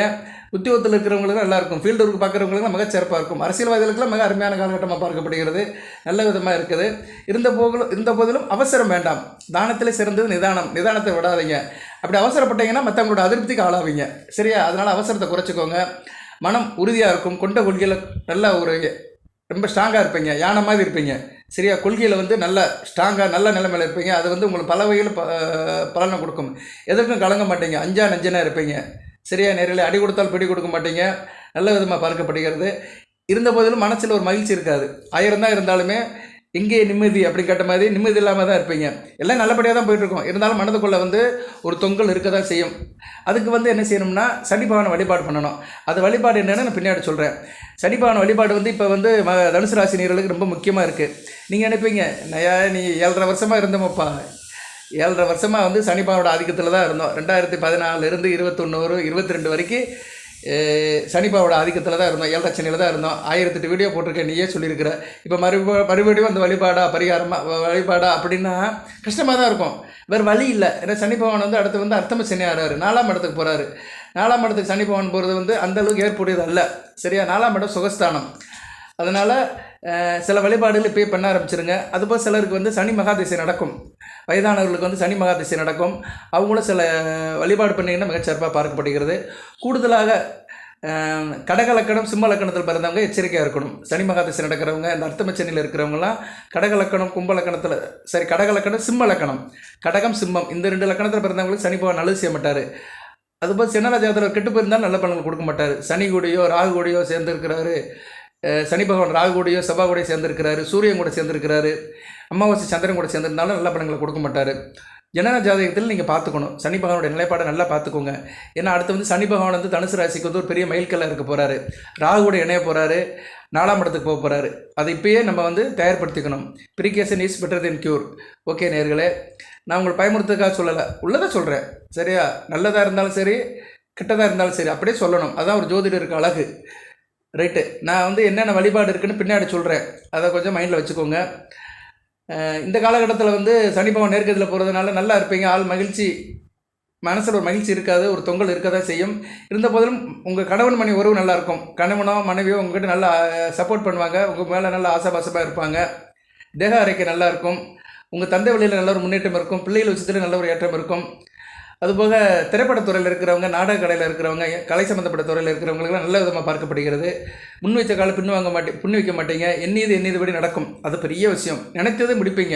உத்தியோகத்தில் இருக்கிறவங்களுக்கு நல்லா இருக்கும், ஃபீல்டு ஒர்க் பார்க்குறவங்களுக்கு மிக சிறப்பாக இருக்கும், அரசியல்வாதிகளுக்குலாம் மிக அருமையான காலகட்டமாக பார்க்கப்படுகிறது, நல்ல விதமாக இருக்குது. இருந்த போதிலும் அவசரம் வேண்டாம். தானத்தில் சிறந்தது நிதானம், நிதானத்தை விடாதீங்க. அப்படி அவசரப்பட்டீங்கன்னா மற்றவங்களோட அதிருப்திக்கு ஆளாவீங்க. சரியா? அதனால் அவசரத்தை குறைச்சிக்கோங்க. மனம் உறுதியாக இருக்கும், கொண்ட கொள்கையில் நல்ல ஒரு ரொம்ப ஸ்ட்ராங்காக இருப்பீங்க, யானை மாதிரி இருப்பீங்க. சரியா? கொள்கையில் வந்து நல்ல ஸ்ட்ராங்காக நல்ல நிலைமையில் இருப்பீங்க. அது வந்து உங்களுக்கு பல வகையில் பலனை கொடுக்கும். எதற்கும் கலங்க மாட்டீங்க, அஞ்சா நஞ்சனாக இருப்பீங்க. சரியா? நேரில் அடி கொடுத்தால் பிடி கொடுக்க மாட்டீங்க, நல்ல விதமாக பார்க்கப்படுகிறது. இருந்த போதிலும் மனசில் ஒரு மகிழ்ச்சி இருக்காது. 1000 தான் இருந்தாலுமே எங்கே நிம்மதி அப்படி கேட்ட மாதிரி நிம்மதி இல்லாமல் தான் இருப்பீங்க. எல்லாம் நல்லபடியாக தான் போயிட்டுருக்கோம், இருந்தாலும் மனதுக்குள்ளே வந்து ஒரு தொங்கல் இருக்க தான் செய்யும். அதுக்கு வந்து என்ன செய்யணும்னா சனி பகவானை வழிபாடு பண்ணணும். அது வழிபாடு என்னென்னு நான் பின்னாடி சொல்கிறேன். சனி பகவான் வழிபாடு வந்து இப்போ வந்து தனுசு ராசி நேயர்களுக்கு ரொம்ப முக்கியமாக இருக்குது. நீங்கள் நினைப்பீங்க, நீ 7.5 வருஷமாக இருந்தோமப்பா, 7.5 வருஷமாக வந்து சனி பகவானோட ஆதிக்கத்தில் தான் இருந்தோம். 2014 இருந்து 21 22 வரைக்கும் சனிப்பாவோட ஆதிக்கத்தில் தான் இருந்தோம், 7.5 சனியில் தான் இருந்தோம். 1008 வீடியோ போட்டிருக்கேன், நீயே சொல்லியிருக்கிற. இப்போ மறுபடியும் அந்த வழிபாடா அப்படின்னா கஷ்டமாக தான் இருக்கும், வேறு வழி இல்லை. ஏன்னா சனி பகவான் வந்து அடுத்து வந்து அர்த்தம சனி ஆறாரு, 4ஆம் இடத்துக்கு போகிறாரு. 4ஆம் இடத்துக்கு சனி பகவான் போகிறது வந்து அந்தளவுக்கு ஏற்புடையது அல்ல. சரியா? 4ஆம் இடம் சுகஸ்தானம். அதனால் சில வழிபாடுகள் இப்போயே பண்ண ஆரம்பிச்சிருங்க. அதுபோல் சிலருக்கு வந்து சனி மகாதிசை நடக்கும், வயதானவர்களுக்கு வந்து சனி மகாதிசை நடக்கும். அவங்களும் சில வழிபாடு பண்ணிங்கன்னா மிகச்சிறப்பாக பார்க்கப்படுகிறது. கூடுதலாக கடகலக்கணம் சிம்ம லக்கணத்தில் பிறந்தவங்க எச்சரிக்கையாக இருக்கணும். சனி மகாதிசை நடக்கிறவங்க, இந்த அர்த்தமச்சனியில் இருக்கிறவங்களாம் கடகலக்கணம் கும்பலக்கணத்தில் கடகலக்கணம் சிம்ம லக்கணம், கடகம் சிம்மம் இந்த 2 லக்கணத்தில் பிறந்தவங்களுக்கு சனி பகவான் நல்லது செய்ய மாட்டார். அதுபோல் சின்னராஜாத்தில் கெட்டு போயிருந்தாலும் நல்ல பலன்கள் கொடுக்க மாட்டார். சனி கூடையோ ராகு கூடையோ சேர்ந்துருக்கிறாரு, சனி பகவான் ராகு கூடையோ செவ்வாய் கூடையோ சேர்ந்துருக்கிறாரு, சூரியன் கூட சேர்ந்துருக்கிறாரு, அமாவாசை சந்திரன் கூட சேர்ந்துருந்தாலும் நல்ல பலன்களை கொடுக்க மாட்டார். ஜனன ஜாதகத்தில் நீங்கள் பார்த்துக்கணும், சனி பகவானுடைய நிலைப்பாடை நல்லா பார்த்துக்கோங்க. ஏன்னா அடுத்து வந்து சனி பகவான் வந்து தனுசு ராசிக்கு வந்து ஒரு பெரிய மைல்கல்லாக இருக்க போகிறாரு, ராகு கூட இணைய போகிறாரு, 4ஆம் இடத்துக்கு போக போகிறாரு. அதை இப்போயே நம்ம வந்து தயார்படுத்திக்கணும். Precaution is better then cure. Okay நேயர்களே, நான் உங்களை பயமுறுத்துக்காக சொல்லலை, உள்ளதை சொல்கிறேன். சரியா? நல்லதாக இருந்தாலும் சரி, கெட்டதாக இருந்தாலும் சரி, அப்படியே சொல்லணும். அதுதான் ஒரு ஜோதிடருக்கு அழகு. ரைட்டு, நான் வந்து என்னென்ன வழிபாடு இருக்குன்னு பின்னாடி சொல்கிறேன், அதை கொஞ்சம் மைண்டில் வச்சுக்கோங்க. இந்த காலகட்டத்தில் வந்து சனி பகவான் நேர்கதியில் போகிறதுனால நல்லா இருப்பீங்க, ஆள் மகிழ்ச்சி, மனசில் ஒரு மகிழ்ச்சி இருக்காது, ஒரு தொங்கல் இருக்க தான் செய்யும். இருந்த போதிலும் உங்கள் கணவன் மனைவி உறவு நல்லாயிருக்கும். கணவனோ மனைவியோ உங்கள்கிட்ட நல்லா சப்போர்ட் பண்ணுவாங்க, உங்கள் மேலே நல்லா ஆசாபாசமாக இருப்பாங்க. தேக அறைக்கு நல்லாயிருக்கும். உங்கள் தந்தை வழியில் நல்ல ஒரு முன்னேற்றம் இருக்கும். பிள்ளைகள் விஷயத்தில் நல்ல ஒரு ஏற்றம் இருக்கும். அதுபோக திரைப்படத்துறையில் இருக்கிறவங்க, நாடக கடையில் இருக்கிறவங்க, கலை சம்மந்தப்பட்ட துறையில் இருக்கிறவங்களுக்குலாம் நல்ல விதமாக பார்க்கப்படுகிறது. முன் வைத்த காலம் பின் வைக்க மாட்டீங்க. எண்ணியது படி நடக்கும், அது பெரிய விஷயம். நினைத்ததை முடிப்பீங்க,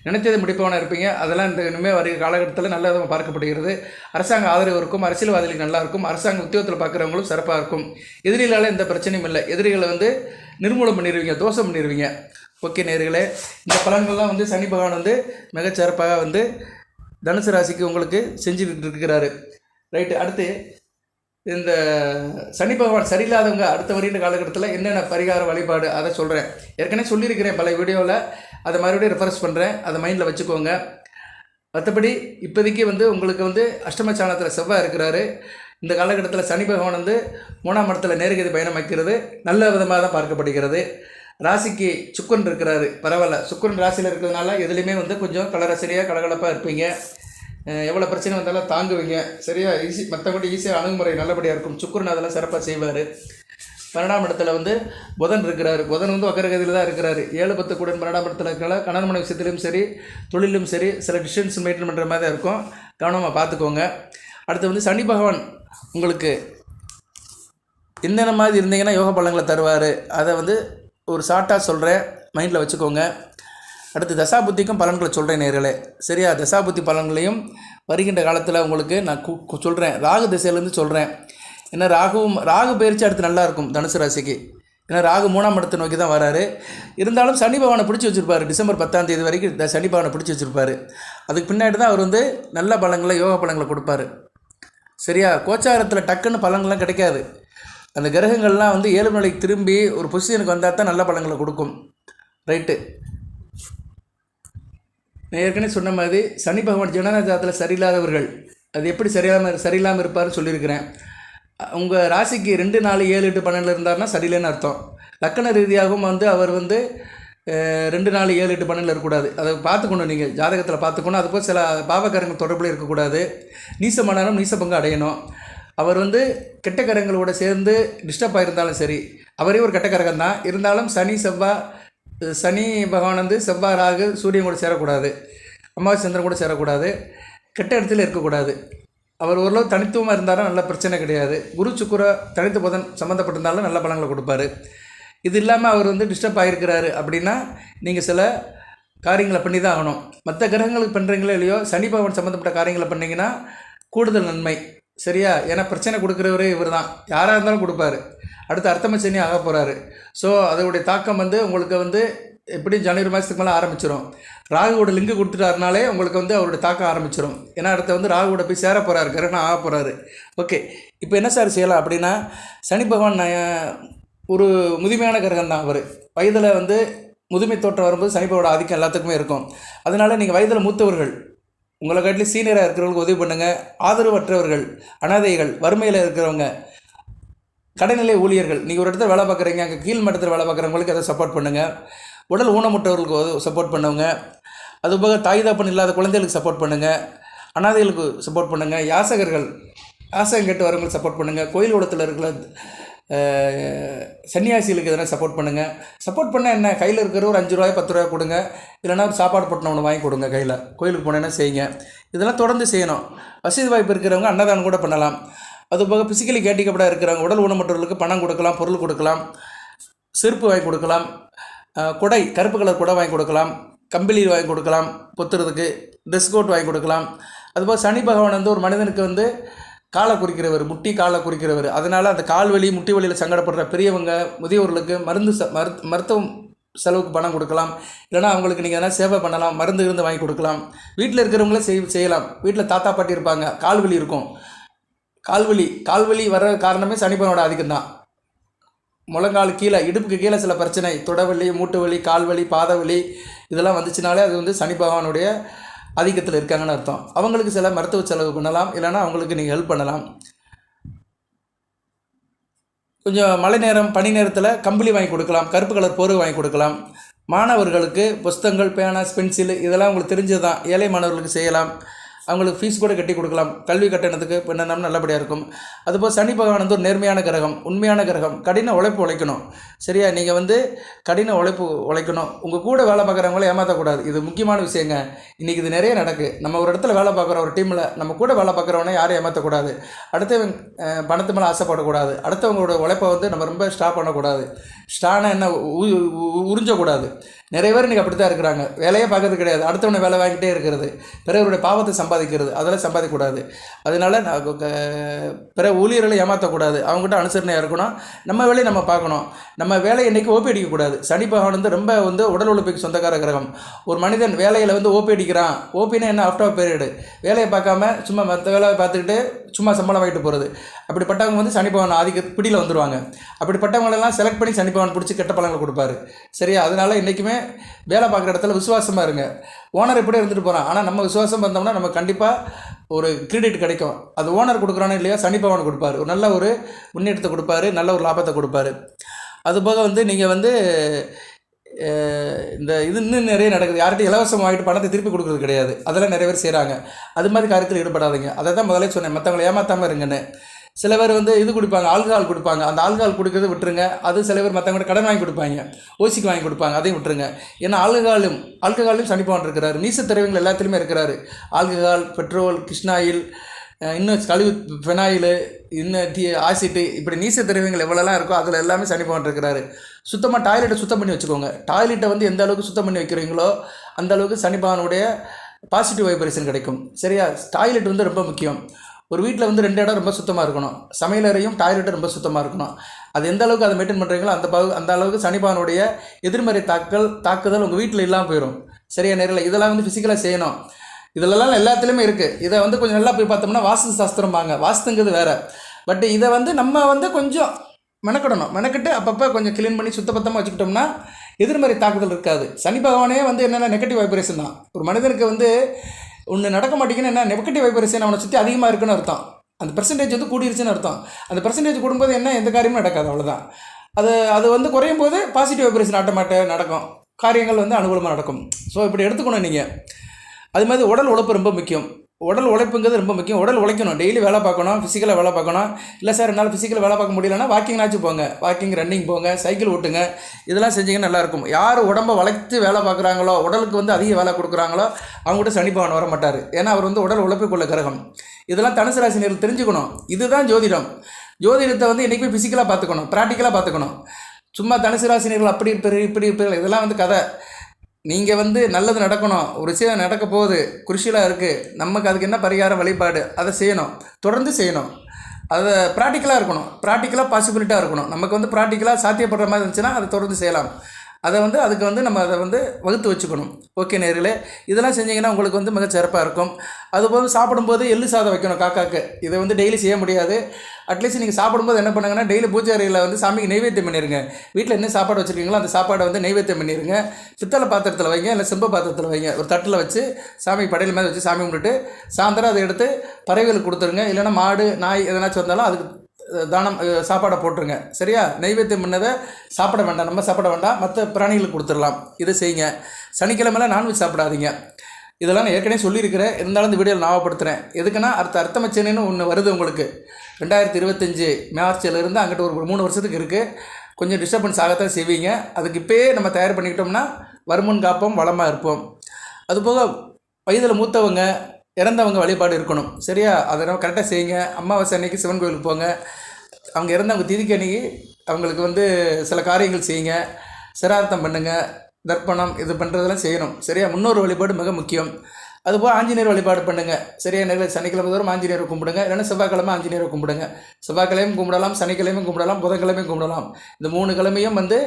நினைத்ததை முடிப்பவனாக இருப்பீங்க. அதெல்லாம் இந்த இனிமேல் வருகிற காலகட்டத்தில் நல்ல விதமாக பார்க்கப்படுகிறது. அரசாங்க ஆதரவு இருக்கும், அரசியல்வாதிகளுக்கு நல்லா இருக்கும், அரசாங்க உத்தியோகத்தில் பார்க்குறவங்களும் சிறப்பாக இருக்கும். எதிரிகளால் எந்த பிரச்சனையும் இல்லை, எதிரிகளை வந்து நிர்மூலம் பண்ணிடுவீங்க, தோஷம் பண்ணிடுவீங்க. ஓகே நேயர்களே, இந்த பலன்கள்லாம் வந்து சனி பகவான் வந்து மிகச்சிறப்பாக வந்து தனுசு ராசிக்கு உங்களுக்கு செஞ்சுக்கிட்டு இருக்கிறாரு. ரைட்டு, அடுத்து இந்த சனி பகவான் சரியில்லாதவங்க அடுத்த வருகின்ற காலகட்டத்தில் என்னென்ன பரிகார வழிபாடு அதை சொல்கிறேன். ஏற்கனவே சொல்லியிருக்கிறேன் பல வீடியோவில், அதை மறுபடியும் ரெஃபரன்ஸ் பண்ணுறேன், அதை மைண்டில் வச்சுக்கோங்க. மற்றபடி இப்போதைக்கு வந்து உங்களுக்கு வந்து அஷ்டம ஸ்தானத்தில் செவ்வாய் இருக்கிறாரு. இந்த காலகட்டத்தில் சனி பகவான் வந்து 3ஆம் இடத்துல நேர்கதி பயணம் வைக்கிறது நல்ல விதமாக தான் பார்க்கப்படுகிறது. ராசிக்கு சுக்கரன் இருக்கிறாரு, பரவாயில்ல. சுக்கரன் ராசியில் இருக்கிறதுனால எதுலேயுமே வந்து கொஞ்சம் கலரசரியாக கலகலப்பாக இருப்பீங்க. எவ்வளோ பிரச்சனை வந்தாலும் தாங்குவீங்க. சரியா? மற்றபடி ஈஸியாக அணுகுமுறை நல்லபடியாக இருக்கும். சுக்கரன் அதெல்லாம் சிறப்பாக செய்வார். 12ஆம் இடத்துல வந்து புதன் இருக்கிறாரு. புதன் வந்து வக்கரகதியில் தான் இருக்கிறாரு. 7-10 கூட 12ஆம் இடத்துல இருக்கிறனால கணவன் மனைவி விஷயத்திலும் சரி, தொழிலும் சரி, சில டிஸ்டன்ஸ் மெயின்டைன் பண்ணுற மாதிரி தான் இருக்கும். கவனமாக பார்த்துக்கோங்க. அடுத்து வந்து சனி பகவான் உங்களுக்கு என்னென்ன மாதிரி இருந்தீங்கன்னா யோக பலன்களை தருவார். அதை வந்து ஒரு ஷார்ட்டாக சொல்கிறேன், மைண்டில் வச்சுக்கோங்க. அடுத்து தசாபுத்திக்கும் பலன்களை சொல்கிறேன் நேர்களே. சரியா? தசாபுத்தி பலன்களையும் வருகின்ற காலத்தில் உங்களுக்கு நான் சொல்கிறேன். ராகு திசையிலேருந்து சொல்கிறேன். ஏன்னா ராகு பயிற்சி அடுத்து நல்லாயிருக்கும் தனுசு ராசிக்கு. ஏன்னா ராகு 3ஆம் இடத்தை நோக்கி தான் வராரு. இருந்தாலும் சனி பகவானை பிடிச்சி வச்சுருப்பார். டிசம்பர் 10ஆம் தேதி வரைக்கும் சனி பகவானை பிடிச்சி வச்சுருப்பார். அதுக்கு பின்னாடி தான் அவர் வந்து நல்ல பலன்களை, யோக பலன்களை கொடுப்பார். சரியா? கோச்சாரத்தில் டக்குன்னு பலன்கள்லாம் கிடைக்காது. அந்த கிரகங்கள்லாம் வந்து 7 நிலைக்கு திரும்பி ஒரு பொசிஷனுக்கு வந்தால் தான் நல்ல பலன்களை கொடுக்கும். ரைட்டு, நான் ஏற்கனவே சொன்ன மாதிரி சனி பகவான் ஜனன ஜாதகத்தில் சரியில்லாதவர்கள் அது எப்படி சரியில்லாமல் இருப்பார்னு சொல்லியிருக்கிறேன். உங்கள் ராசிக்கு 2 4 7 8 12 இருந்தார்னா சரியில்லைன்னு அர்த்தம். லக்கண ரீதியாகவும் அவர் 2 4 7 8 12 இருக்கக்கூடாது. அதை பார்த்துக்கணும், நீங்கள் ஜாதகத்தில் பார்த்துக்கணும். அதுபோல் சில பாவகரங்கள் தொடர்பில் இருக்கக்கூடாது. நீசமானாலும் நீசபங்கு அடையணும். அவர் கெட்ட கரங்களோட சேர்ந்து டிஸ்டர்ப் ஆகிருந்தாலும் சரி, அவரே ஒரு கெட்ட கரகம் தான் இருந்தாலும் சனி பகவான் செவ்வாய் ராகு சூரியன் கூட சேரக்கூடாது, அமாவாசை சந்திரன் கூட சேரக்கூடாது, கெட்ட இடத்துல இருக்கக்கூடாது. அவர் ஓரளவு தனித்துவமாக இருந்தாலும் நல்ல பிரச்சனை கிடையாது. குரு சுக்கிர தனித்து புதன் சம்மந்தப்பட்டிருந்தாலும் நல்ல பலங்களை கொடுப்பாரு. இது இல்லாமல் அவர் டிஸ்டர்ப் ஆகிருக்கிறாரு அப்படின்னா நீங்கள் சில காரியங்களை பண்ணி தான் ஆகணும். மற்ற கிரகங்களுக்கு பண்ணுறீங்களோ இல்லையோ, சனி பகவான் சம்மந்தப்பட்ட காரியங்களை பண்ணிங்கன்னா கூடுதல் நன்மை. சரியா? ஏன்னா பிரச்சனை கொடுக்குறவரே இவர் தான், யாராக இருந்தாலும் கொடுப்பாரு. அடுத்து அர்த்தம சனி ஆக போகிறாரு. ஸோ அதோடைய தாக்கம் உங்களுக்கு எப்படியும் ஜனவரி மாதத்துக்கு மேலே ஆரம்பிச்சிடும். ராகுவோட லிங்கு கொடுத்துட்டாருனாலே உங்களுக்கு அவருடைய தாக்கம் ஆரம்பிச்சிடும். ஏன்னா அடுத்து ராகுவோட போய் சேர போகிறாரு, கிரகணம் ஆக போகிறாரு. ஓகே, இப்போ என்ன சார் செய்யலாம் அப்படின்னா, சனி பகவான் ஒரு முதுமையான கிரகம் தான். அவர் வயதில் முதுமை தோற்றம் வரும்போது சனி பகவானோட ஆதிக்கம் எல்லாத்துக்குமே இருக்கும். அதனால் நீங்கள் வயதில் மூத்தவர்கள், உங்களை காட்டிலும் சீனியராக இருக்கிறவங்களுக்கு உதவி பண்ணுங்கள். ஆதரவற்றவர்கள், அனாதைகள், வறுமையில் இருக்கிறவங்க, கடைநிலை ஊழியர்கள், நீங்கள் ஒரு இடத்துல வேலை பார்க்குறீங்க, அங்கே கீழ் மட்டத்தில் வேலை பார்க்குறவங்களுக்கு அதை சப்போர்ட் பண்ணுங்கள். உடல் ஊனமுற்றவர்களுக்கு சப்போர்ட் பண்ணுவங்க. அதுபோக தாய் தாப்பன் இல்லாத குழந்தைகளுக்கு சப்போர்ட் பண்ணுங்கள். அனாதைகளுக்கு சப்போர்ட் பண்ணுங்கள். யாசகம் கேட்டு வரவங்களுக்கு சப்போர்ட் பண்ணுங்கள். கோயில் உலகத்தில் இருக்கிற சன்னியாசிகளுக்கு எதனா சப்போர்ட் பண்ணுங்கள். சப்போர்ட் பண்ணால் என்ன, கையில் இருக்கிற ஒரு 5 ரூபாய் 10 ரூபாய் கொடுங்க, இல்லைனா சாப்பாடு போட்டு ஒன்று வாங்கி கொடுங்க. கையில் கோயிலுக்கு போனேன்னா செய்யுங்க. இதெல்லாம் தொடர்ந்து செய்யணும். வசதி வாய்ப்பு இருக்கிறவங்க அன்னதானம் கூட பண்ணலாம். அதுபோக பிசிக்கலி கேண்டிகேப்டாக இருக்கிறவங்க, உடல் ஊனமுற்றவர்களுக்கு பணம் கொடுக்கலாம், பொருள் கொடுக்கலாம், செருப்பு வாங்கி கொடுக்கலாம், கொடை, கருப்பு கலர் கொடை வாங்கி கொடுக்கலாம், கம்பிளி வாங்கி கொடுக்கலாம், பொத்துறதுக்கு ட்ரெஸ் கோட் வாங்கி கொடுக்கலாம். அதுபோல் சனி பகவான் ஒரு மனிதனுக்கு காலை குறிக்கிறவர், முட்டி காலை குறிக்கிறவர். அதனால் அந்த கால் வலி முட்டி வலியில் சங்கடப்படுற பெரியவங்க, முதியோர்களுக்கு மருத்துவம் செலவுக்கு பணம் கொடுக்கலாம். இல்லைனா அவங்களுக்கு நீங்கள் எதனா சேவை பண்ணலாம், மருந்து வாங்கி கொடுக்கலாம். வீட்டில் இருக்கிறவங்களே செய்யலாம். வீட்டில் தாத்தா பாட்டி இருப்பாங்க, கால்வலி இருக்கும். கால்வலி வர காரணமே சனி பகவானோட ஆதிக்கம் தான். முழங்கால் கீழே, இடுப்புக்கு கீழே சில பிரச்சனை, தொடவலி, மூட்டு வலி, கால்வலி, பாதவலி இதெல்லாம் வந்துச்சுனாலே அது சனி பகவானுடைய ஆதிக்கத்தில் இருக்காங்கன்னு அர்த்தம். அவங்களுக்கு சில மருத்துவ செலவு பண்ணலாம், இல்லைனா அவங்களுக்கு நீங்கள் ஹெல்ப் பண்ணலாம். கொஞ்சம் மழை நேரம், பனி நேரத்தில் கம்பளி வாங்கி கொடுக்கலாம், கருப்பு கலர் போர்வை வாங்கி கொடுக்கலாம். மாணவர்களுக்கு புஸ்தகங்கள், பேனா, பென்சில் இதெல்லாம் உங்களுக்கு தெரிஞ்சது தான். ஏழை மாணவர்களுக்கு செய்யலாம். அவங்களுக்கு ஃபீஸ் கூட கட்டி கொடுக்கலாம். கல்வி கட்டணத்துக்கு என்னென்னா நல்லபடியாக இருக்கும். அதுபோல் சனி பகவான் ஒரு நேர்மையான கிரகம், உண்மையான கிரகம். கடின உழைப்பு உழைக்கணும். சரியா? நீங்கள் கடின உழைப்பு உழைக்கணும். உங்கள் கூட வேலை பார்க்குறவங்கள ஏமாற்றக்கூடாது. இது முக்கியமான விஷயங்க. இன்றைக்கி இது நிறைய நடக்குது. நம்ம ஒரு இடத்துல வேலை பார்க்குற ஒரு டீமில் நம்ம கூட வேலை பார்க்குறவனே யாரும் ஏமாற்றக்கூடாது. அடுத்தவங்க பணத்து மேலே ஆசைப்படக்கூடாது. அடுத்தவங்களோட உழைப்பை நம்ம ரொம்ப ஸ்டாப் பண்ணக்கூடாது. ஸ்டானை என்ன உறிஞ்சக்கூடாது. நிறைய பேர் இன்றைக்கி அப்படி தான் இருக்கிறாங்க. வேலையே பார்க்கறது கிடையாது, அடுத்தவனை வேலை வாங்கிட்டே இருக்கிறது, பிறருடைய பாவத்தை சம்பாதிக்கிறது, அதெல்லாம் சம்பாதிக்கக்கூடாது. அதனால் பிற ஊழியர்களை ஏமாற்றக்கூடாது. அவங்ககிட்ட அனுசரணையாக இருக்கணும். நம்ம வேலையை நம்ம பார்க்கணும். நம்ம வேலையை இன்றைக்கி ஓபி அடிக்கக்கூடாது. சனி பகவான் ரொம்ப உடல் உழைப்புக்கு சொந்தக்கார கிரகம். ஒரு மனிதன் வேலையில் ஓபி அடிக்கிறான். ஓபின்னா என்ன, ஆஃப்டர் பீரியடு. வேலையை பார்க்காம சும்மா மற்ற வேலையை பார்த்துக்கிட்டு சும்மா சம்பளம் வாங்கிட்டு போகிறது. அப்படிப்பட்டவங்க சனி பகவான் ஆதிக்க பிடியில் வந்துடுவாங்க. அப்படிப்பட்டவங்களெல்லாம் செலக்ட் பண்ணி சனி பகவான் பிடிச்சி கெட்ட பலங்களை கொடுப்பாரு. சரியா? அதனால் இன்றைக்குமே வேலை பார்க்குற இடத்துல விசுவாசமாக இருங்க. ஓனர் எப்படி இருந்துட்டு போகிறான், ஆனால் நம்ம விசுவாசம் வந்தோம்னா நம்ம கண்டிப்பாக ஒரு கிரெடிட் கிடைக்கும். அது ஓனர் கொடுக்குறானோ இல்லையா, சனி பகவான் கொடுப்பாரு. ஒரு நல்ல ஒரு முன்னேற்றத்தை கொடுப்பாரு, நல்ல ஒரு லாபத்தை கொடுப்பாரு. அதுபோக நீங்கள் இந்த இது இன்னும் நிறைய நடக்குது. யார்கிட்ட இலவசம் வாங்கிட்டு பணத்தை திருப்பி கொடுக்குறது கிடையாது. அதெல்லாம் நிறைய பேர் செய்கிறாங்க. அது மாதிரி காரியத்தில் ஈடுபடாதீங்க. அதை தான் முதலே சொன்னேன், மற்றவங்களை ஏமாற்றாமல் இருங்கன்னு. சில பேர் இது கொடுப்பாங்க, ஆல்கஹால் கொடுப்பாங்க. அந்த ஆல்கஹால் கொடுக்கறது விட்டுருங்க. அது சில பேர் மற்றவங்கள்ட்ட கடன் வாங்கி கொடுப்பாங்க, ஓசிக்கு வாங்கி கொடுப்பாங்க, அதையும் விட்டுருங்க. ஏன்னா ஆல்கஹாலும் சனி பகவான் இருக்கிறாரு. நீச திரவியங்கள் எல்லாத்துலேயுமே இருக்கிறாரு. ஆல்கஹால், பெட்ரோல், கிருஷ்ணாயில், இன்னும் கழிவு ஃபெனாயில், இன்னும் ஆசிட்டு, இப்படி நீச திரவியங்கள் எவ்வளோலாம் இருக்கோ அதில் எல்லாமே சனி பகவான் இருக்கிறாரு. சுத்தமாக டாய்லெட்டை சுத்தம் பண்ணி வச்சுக்கோங்க. டாய்லெட்டை எந்த அளவுக்கு சுத்தம் பண்ணி வைக்கிறீங்களோ அந்த அளவுக்கு சனி பகவானுடைய பாசிட்டிவ் வைப்ரேஷன் கிடைக்கும். சரியா? டாய்லெட் ரொம்ப முக்கியம். ஒரு வீட்டில் 2 இடம் ரொம்ப சுத்தமாக இருக்கணும். சமையலறையும் டாய்லெட்டும் ரொம்ப சுத்தமாக இருக்கணும். அது எந்த அளவுக்கு அதை மெயின்டைன் பண்ணுறீங்களோ அந்த அளவுக்கு சனி பகவானுடைய எதிர்மறை தாக்குதல் உங்கள் வீட்டில் இல்லாமல் போயிடும். சரியா? நேரில் இதெல்லாம் ஃபிசிக்கலாக செய்யணும். இதிலெல்லாம் எல்லாத்துலேயுமே இருக்குது. இதை கொஞ்சம் நல்லா போய் பார்த்தோம்னா வாஸ்து சாஸ்திரம்பாங்க. வாஸ்துங்கிறது வேறு. பட் இதை நம்ம கொஞ்சம் மெனக்கிட்டு அப்பப்போ கொஞ்சம் க்ளீன் பண்ணி சுத்தபத்தமாக வச்சுக்கிட்டோம்னா எதிர்மறை தாக்குதல் இருக்காது. சனி பகவானே என்னென்னா நெகட்டிவ் வைப்ரேஷன் தான். ஒரு மனிதனுக்கு ஒன்று நடக்க மாட்டேங்குன்னு என்ன, நெகட்டிவ் வைப்ரேஷன் அவனை சுற்றி அதிகமாக இருக்குன்னு அர்த்தம். அந்த பெர்சன்டேஜ் வந்து கூடிருச்சுன்னு அர்த்தம். அந்த பெர்சன்டேஜ் கூடும்போது என்ன, எந்த காரியமும் நடக்காது, அவ்வளோதான். அது வந்து குறையும் போது பாசிட்டிவ் வைப்ரேஷன் ஆட்டோமேட்டிக்காக நடக்கும், காரியங்கள் வந்து அனுகூலமாக நடக்கும். ஸோ இப்படி எடுத்துக்கணும் நீங்கள். அது மாதிரி உடல் உழைப்பு ரொம்ப முக்கியம். உடல் உழைப்புங்கிறது ரொம்ப முக்கியம். உடல் உழைக்கணும், டெய்லி வேலை பார்க்கணும், ஃபிசிக்கலாக வேலை பார்க்கணும். இல்லை சார் என்னால் ஃபிசிக்கலாக வேலை பார்க்க முடியலன்னா வாக்கிங்னாச்சும் போங்க, வாக்கிங், ரன்னிங் போங்க, சைக்கிள் ஓட்டுங்க. இதெல்லாம் செஞ்சிங்கன்னா நல்லாயிருக்கும். யார் உடம்பை வளைத்து வேலை பார்க்குறாங்களோ, உடலுக்கு வந்து அதிக வேலை கொடுக்குறாங்களோ அவங்ககிட்ட சனி பகவான் வர மாட்டார். ஏன்னா அவர் வந்து உடல் உழைப்புக்குள்ள கிரகம். இதெல்லாம் தனுசு ராசினியர்கள் தெரிஞ்சுக்கணும். இதுதான் ஜோதிடம். ஜோதிடத்தை வந்து என்றைக்குமே ஃபிசிக்கலாக பார்த்துக்கணும், ப்ராக்டிக்கலாக பார்த்துக்கணும். சும்மா தனுசு ராசினியர்கள் அப்படி இருப்பார் இப்படி இருப்பார், இதெல்லாம் வந்து கதை. நீங்கள் வந்து நல்லது நடக்கணும், ஒரு விஷயம் நடக்க போகுது, குருஷிலாக இருக்குது, நமக்கு அதுக்கு என்ன பரிகாரம் வழிபாடு, அதை செய்யணும், தொடர்ந்து செய்யணும். அதை ப்ராக்டிக்கலாக இருக்கணும், ப்ராக்டிக்கலாக பாசிபிலிட்டாக இருக்கணும். நமக்கு வந்து ப்ராக்டிக்கலாக சாத்தியப்படுற மாதிரி இருந்துச்சுன்னா அதை தொடர்ந்து செய்யலாம். அதை வந்து அதுக்கு வந்து நம்ம அதை வந்து வகுத்து வச்சுக்கணும். ஓகே நேர்களே, இதெல்லாம் செஞ்சிங்கன்னா உங்களுக்கு வந்து மிக சிறப்பாக இருக்கும். அதுபோல் சாப்பிடும்போது எள்ளு சாதம் வைக்கணும் காக்காக்கு. இதை வந்து டெய்லி செய்ய முடியாது. அட்லீஸ்ட் நீங்கள் சாப்பிடும்போது என்ன பண்ணுங்கன்னா, டெய்லி பூஜை அறையில் வந்து சாமிக்கு நைவேத்தியம் பண்ணிடுங்க. வீட்டில் என்ன சாப்பாடு வச்சுருக்கீங்களோ அந்த சாப்பாடை வந்து நைவேத்தியம் பண்ணிடுங்க. பித்தளை பாத்திரத்தில் வைங்க, இல்லை செம்பு பாத்திரத்தில் வைங்க. ஒரு தட்டில் வச்சு சாமி படையில் மேலே வச்சு சாமி கும்பிட்டுட்டு சாயந்தரம் அதை எடுத்து பறவைகளுக்கு கொடுத்துருங்க. இல்லைன்னா மாடு, நாய் எதனாச்சும் வந்தாலும் அதுக்கு தானம் சாப்பாடை போட்டுருங்க. சரியா? நைவேத்தியம் பண்ணதை சாப்பிட வேண்டாம், நம்ம சாப்பிட வேண்டாம், மற்ற பிராணிகளுக்கு கொடுத்துடலாம். இதை செய்யுங்க. சனிக்கிழமையில் நான்வெஜ் சாப்பிடாதீங்க. இதெல்லாம் நான் ஏற்கனவே சொல்லியிருக்கிறேன், இருந்தாலும் இந்த வீடியோவில் ஞாபகப்படுத்துகிறேன். எதுக்குன்னா அர்த்தமச்சனைன்னு ஒன்று வருது உங்களுக்கு. 2025 மார்ச்சிலேருந்து அங்கிட்ட ஒரு 3 வருஷத்துக்கு இருக்குது. கொஞ்சம் டிஸ்டர்பன்ஸ் ஆகத்தான் செய்வீங்க. அதுக்கு இப்போயே நம்ம தயார் பண்ணிக்கிட்டோம்னா வருமுன் காப்போம், வளமாக இருப்போம். அதுபோக வயதில் மூத்தவங்க, இறந்தவங்க வழிபாடு இருக்கணும். சரியா? அதை நம்ம கரெக்டாக செய்யுங்க. அமாவாசை அன்னைக்கு சிவன் கோயிலுக்கு போங்க. அவங்க இறந்தவங்க திதிக்கு அன்னைக்கு அவங்களுக்கு வந்து சில காரியங்கள் செய்யுங்க. சிரார்த்தம் பண்ணுங்கள், தர்ப்பணம், இது பண்ணுறதெல்லாம் செய்யணும். சரியா? முன்னோர் வழிபாடு மிக முக்கியம். அதுபோல் ஆஞ்சநேயர் வழிபாடு பண்ணுங்கள். சரியா? நேரில் சனிக்கிழமை தோறும் ஆஞ்சநேயரை கும்பிடுங்க, இல்லைன்னா செவ்வாய்க்கிழமை ஆஞ்சநேயரை கும்பிடுங்க. செவ்வாய்க்கிழமையும் கும்பிடலாம், சனிக்கிழமையும் கும்பிடலாம், புதன்கிழமையும் கும்பிடலாம். இந்த 3 கிழமையும் வந்து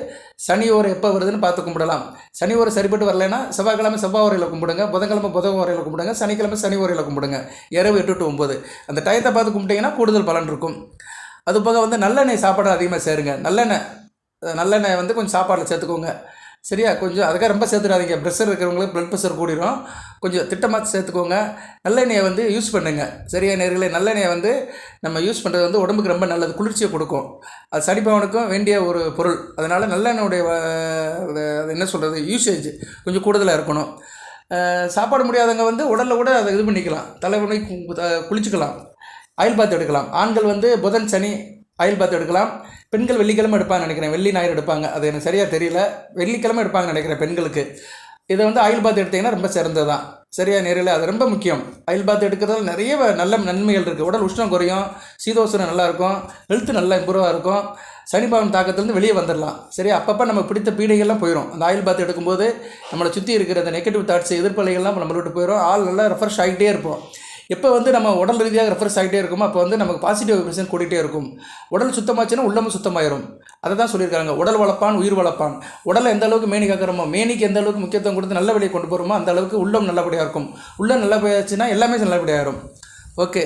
சனி ஓரை எப்போ வருதுன்னு பார்த்து கும்பிடலாம். சனி ஓரை சரிப்பட்டு வரலைன்னா செவ்வாய்க்கிழமை செவ்வாய் ஓரையில் கும்பிடுங்க, புதன்கிழமை புதன் ஓரையில் கும்பிடுங்க, சனிக்கிழமை சனி ஓரையில் கும்பிடுங்க. இரவு 8 to 9 அந்த டயத்தை பார்த்து கும்பிட்டிங்கன்னா கூடுதல் பலன் இருக்கும். அதுபோக வந்து நல்லெண்ணெய் சாப்பாடு அதிகமாக சேருங்க. நல்லெண்ணெய் வந்து கொஞ்சம் சாப்பாட்டில் சேர்த்துக்கோங்க. சரியா? கொஞ்சம் அதுக்காக ரொம்ப சேர்த்துடாதீங்க. ப்ரெஷர் இருக்கிறவங்களுக்கு ப்ளட் ப்ரெஷர் கூடிரும். கொஞ்சம் திட்டமாக சேர்த்துக்கோங்க. நல்லெண்ணெயை வந்து யூஸ் பண்ணுங்கள். சரியா நேர்களே? நல்லெண்ணெயை வந்து நம்ம யூஸ் பண்ணுறது வந்து உடம்புக்கு ரொம்ப நல்லது, குளிர்ச்சியை கொடுக்கும். அது சனிப்பவனுக்கும் வேண்டிய ஒரு பொருள். அதனால் நல்லெண்ணெயுடைய என்ன சொல்கிறது, யூசேஜ் கொஞ்சம் கூடுதலாக இருக்கணும். சாப்பாடு முடியாதவங்க வந்து உடலில் கூட அதை இது பண்ணிக்கலாம், தலைவனை குளிச்சுக்கலாம், ஆயில் பாத் எடுக்கலாம். ஆண்கள் வந்து புதன் சனி ஆயில் பாத் எடுக்கலாம். பெண்கள் வெள்ளிக்கிழமை எடுப்பாங்கன்னு நினைக்கிறேன், வெள்ளி ஞாயிறு எடுப்பாங்க, அது எனக்கு சரியாக தெரியல. வெள்ளிக்கிழமை எடுப்பாங்கன்னு நினைக்கிறேன் பெண்களுக்கு. இதை வந்து ஆயில் பாத் எடுத்திங்கன்னா ரொம்ப சிறந்தது தான். சரியா நேரில்? அது ரொம்ப முக்கியம். ஆயில் பாத் எடுக்கிறதால நிறைய நல்ல நன்மைகள் இருக்குது. உடல் உஷ்ணம் குறையும், சீதோஷணம் நல்லாயிருக்கும், ஹெல்த்து நல்லா இம்ப்ரூவாக இருக்கும். சனிபாவன் தாக்கத்துலேருந்து வெளியே வந்துடலாம். சரியா? அப்பப்போ நம்ம பிடித்த பீடைகள்லாம் போயிடும். அந்த ஆயில் பாத் எடுக்கும்போது நம்மளை சுற்றி இருக்கிற அந்த நெகட்டிவ் தாட்ஸ், எதிர்ப்பலைகள்லாம் நம்மளை விட்டு போயிடும். ஆள் நல்லா ரெஃப்ரெஷ் ஆகிட்டே இருப்போம். எப்போ வந்து நம்ம உடல் ரீதியாக ரெஃப்ரெஷ் ஆகிட்டே இருக்குமோ அப்போ வந்து நமக்கு பாசிட்டிவ் வைப்ரேஷன் கூட்டிகிட்டே இருக்கும். உடல் சுத்தமாச்சுன்னா உள்ளமும் சுத்தமாயிரும். அதை தான் சொல்லியிருக்காங்க, உடல் வளர்ப்பான் உயிர் வளர்ப்பான். உடலை எந்த அளவுக்கு மேனி காக்கிறோமோ, மேனிக்கு எந்த அளவுக்கு முக்கியத்துவம் கொடுத்து நல்ல வழியை கொண்டு போகிறோமோ அந்த அளவுக்கு உள்ளம் நல்லபடியாக இருக்கும். உள்ளம் நல்லபடியாச்சுன்னா எல்லாமே நல்லபடியாக இருக்கும். ஓகே,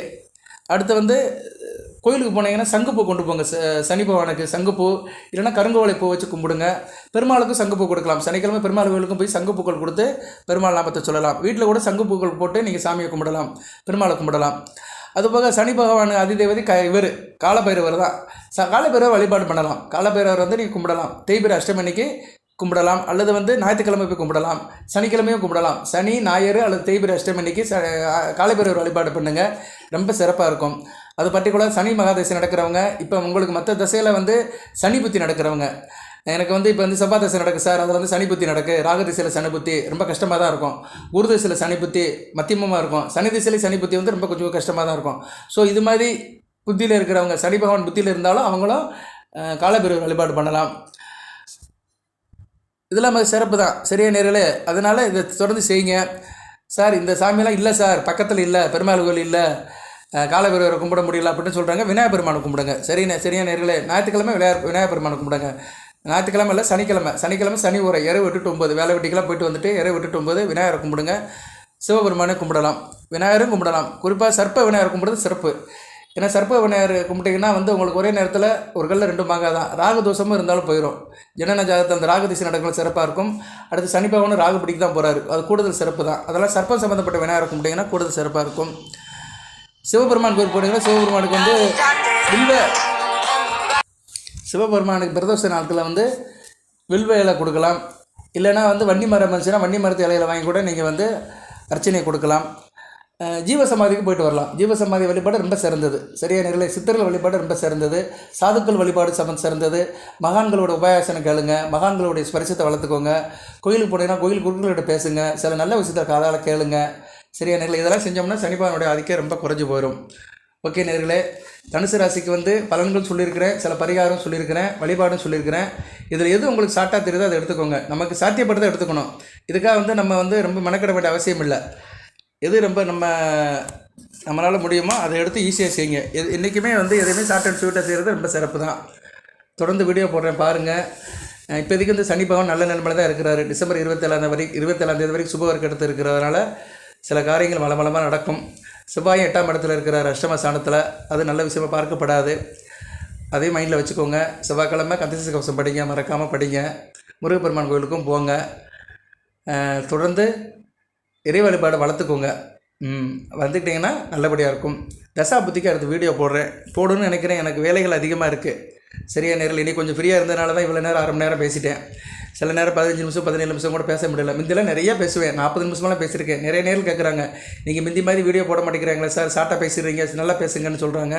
அடுத்து வந்து கோயிலுக்கு போனீங்கன்னா சங்குப்பூ கொண்டு போங்க. சனி பகவானுக்கு சங்குப்பூ, இல்லைன்னா கருங்கோலை பூ வச்சு கும்பிடுங்க. பெருமாளுக்கும் சங்குப்பூ கொடுக்கலாம். சனிக்கிழமை பெருமாள் கோயிலுக்கும் போய் சங்குப்பூக்கள் கொடுத்து பெருமாள் நாமத்தை சொல்லலாம். வீட்டில் கூட சங்குப்பூக்கள் போட்டு நீங்கள் சாமியை கும்பிடலாம், பெருமாளை கும்பிடலாம். அதுபோக சனி பகவான் அதிதேவதி இவர் காலபைரவர் தான். காலபைரவர் வழிபாடு பண்ணலாம். காலபைரவர் வந்து நீங்கள் கும்பிடலாம். தேய்பிரை அஷ்டமி அன்னைக்கு கும்பிடலாம், அல்லது வந்து ஞாயிற்றுக்கிழமை போய் கும்பிடலாம், சனிக்கிழமையும் கும்பிடலாம். சனி ஞாயிறு அல்லது தேய்பிரை அஷ்டமி அன்னைக்கு காலபைரவர் வழிபாடு பண்ணுங்கள், ரொம்ப சிறப்பாக இருக்கும். அது பர்டிகுலர் சனி மகாதசை நடக்கிறவங்க, இப்போ உங்களுக்கு மற்ற தசையில் வந்து சனி புத்தி நடக்கிறவங்க, எனக்கு வந்து இப்போ வந்து செவ்வாய் தசை நடக்குது சார், அதில் வந்து சனி புத்தி நடக்கு, ராக திசையில் சனி புத்தி ரொம்ப கஷ்டமாக தான் இருக்கும், குரு திசையில் சனி புத்தி மத்தியமமாக இருக்கும், சனி திசையில் சனி புத்தி வந்து ரொம்ப கொஞ்சம் கஷ்டமாக தான் இருக்கும். ஸோ இது மாதிரி புத்தியில் இருக்கிறவங்க, சனி பகவான் புத்தியில் இருந்தாலும் அவங்களும் காலபைரவர் வழிபாடு பண்ணலாம். இதெல்லாம் நமக்கு சிறப்பு தான். சரியா நேர்களே? அதனால் இதை தொடர்ந்து செய்யுங்க. சார் இந்த சாமியெல்லாம் இல்லை சார், பக்கத்தில் இல்லை, பெருமாள் கோயில் இல்லை, காலபைரவரை கும்பிட முடியல அப்படின்னு சொல்கிறாங்க, விநாயகர் பெருமானை கும்பிடுங்க. சரியா நேர்களே? ஞாயிற்றுக்கிழமை விநாயகர் பெருமானை கும்பிடுங்க. ஞாயிற்றுக்கிழமை இல்லை, சனிக்கிழமை சனி ஊரை இரவு 8 to 9 வேலை வெட்டிக்கெல்லாம் போயிட்டு வந்துட்டு இரவு 8 to 9 விநாயகரை கும்பிடுங்க. சிவபெருமானை கும்பிடலாம், விநாயகரும் கும்பிடலாம். குறிப்பாக சர்ப்ப விநாயகர் கும்பிடுறது சிறப்பு. ஏன்னா சர்ப்ப விநாயகர் கும்பிட்டிங்கன்னா வந்து உங்களுக்கு ஒரே நேரத்தில் ஒரு கல்லில் 2 மாங்காய் தான். ராகு தோஷமும் இருந்தாலும் போயிடும். ஜனன ஜாதகத்தில் அந்த ராகு திசை நடக்கிறது சிறப்பாக இருக்கும். அடுத்து சனி பகவானும் ராகு பிடிக்க தான் போகிறாரு, அது கூடுதல் சிறப்பு தான். அதெல்லாம் சர்ப்பம் சம்மந்தப்பட்ட விநாயகரை கும்பிட்டிங்கன்னா கூடுதல் சிறப்பாக இருக்கும். சிவபெருமான் கோயில் போனீங்கன்னா சிவபெருமானுக்கு வந்து சிவபெருமானுக்கு பிரதோஷ நாட்களில் வந்து வில்வ இலை கொடுக்கலாம். இல்லைனா வந்து வன்னி மரம் இருந்துச்சுன்னா வன்னி மரத்து இலையில வாங்கி கூட நீங்கள் வந்து அர்ச்சனை கொடுக்கலாம். ஜீவசமாதிக்கு போயிட்டு வரலாம். ஜீவசமாதி வழிபாடு ரொம்ப சிறந்தது. சரியான நேரில் சித்தர்கள் வழிபாடு ரொம்ப சிறந்தது. சாதுக்கள் வழிபாடு சிறந்தது. மகான்களோட உபாயாசனம் கேளுங்க. மகான்களுடைய ஸ்பரிசத்தை வளர்த்துக்கோங்க. கோயிலுக்கு போனீங்கன்னா கோயில் குருக்களோட பேசுங்க. சில நல்ல விஷயத்தை காதால் கேளுங்க. சரியான நேரில் இதெல்லாம் செஞ்சோம்னா சனிபானுடைய ஆதிக்கம் ரொம்ப குறைஞ்சி போயிடும். ஓகே நேர்களே, தனுசு ராசிக்கு வந்து பலன்கள் சொல்லியிருக்கிறேன், சில பரிகாரம் சொல்லியிருக்கிறேன், வழிபாடும் சொல்லியிருக்கிறேன். இதில் எது உங்களுக்கு சாட்டாக தெரியுதோ அதை எடுத்துக்கோங்க. நமக்கு சாத்தியப்பட்டதை எடுத்துக்கணும். இதுக்காக வந்து நம்ம வந்து ரொம்ப மெனக்கிட வேண்டிய அவசியம் இல்லை. எது ரொம்ப நம்மளால் முடியுமோ அதை எடுத்து ஈஸியாக செய்யுங்க. இன்றைக்குமே வந்து எதுவுமே ஷார்ட் அண்ட் ஸ்வீட்டாக செய்கிறது ரொம்ப சிறப்பு தான். தொடர்ந்து வீடியோ போடுறேன் பாருங்கள். இப்போதைக்கு வந்து சனி பகவான் நல்ல நிலைமையில் தான் இருக்கிறாரு. டிசம்பர் 27ஆம் தேதி வரைக்கும் சுபவர்க்கு எடுத்து இருக்கிறதுனால சில காரியங்கள் வளமாக நடக்கும். செவ்வாய் 8ஆம் இடத்துல இருக்கிறார் அஷ்டம ஸ்தானத்தில், அது நல்ல விஷயமாக பார்க்கப்படாது. அதே மைண்டில் வச்சுக்கோங்க. செவ்வாய்க்கிழமை கந்தசஷ்டி கவசம் படிங்க, மறக்காமல் படிங்க. முருகப்பெருமான் கோயிலுக்கும் போங்க. தொடர்ந்து இறை வழிபாடு வளர்த்துக்கோங்க. வந்துக்கிட்டிங்கன்னா நல்லபடியாக இருக்கும். தசா புத்திக்கு அடுத்து வீடியோ போடணும்னு நினைக்கிறேன். எனக்கு வேலைகள் அதிகமாக இருக்குது. சரியாக நேரில் இன்றைக்கி கொஞ்சம் ஃப்ரீயாக இருந்ததுனால தான் இவ்வளோ நேரம் 1/2 மணி நேரம் பேசிட்டேன். சில நேரம் 15 நிமிஷம் 17 நிமிஷம் கூட பேச முடியல. முந்திலாம் நிறையா பேசுவேன், 40 நிமிஷமெல்லாம் பேசியிருக்கேன். நிறைய நேரம் கேட்குறாங்க, நீங்கள் முந்தி மாதிரி வீடியோ போட மாட்டேங்கிறாங்களே சார், ஷார்ட்டாக பேசிடுறீங்க, நல்லா பேசுங்கன்னு சொல்கிறாங்க.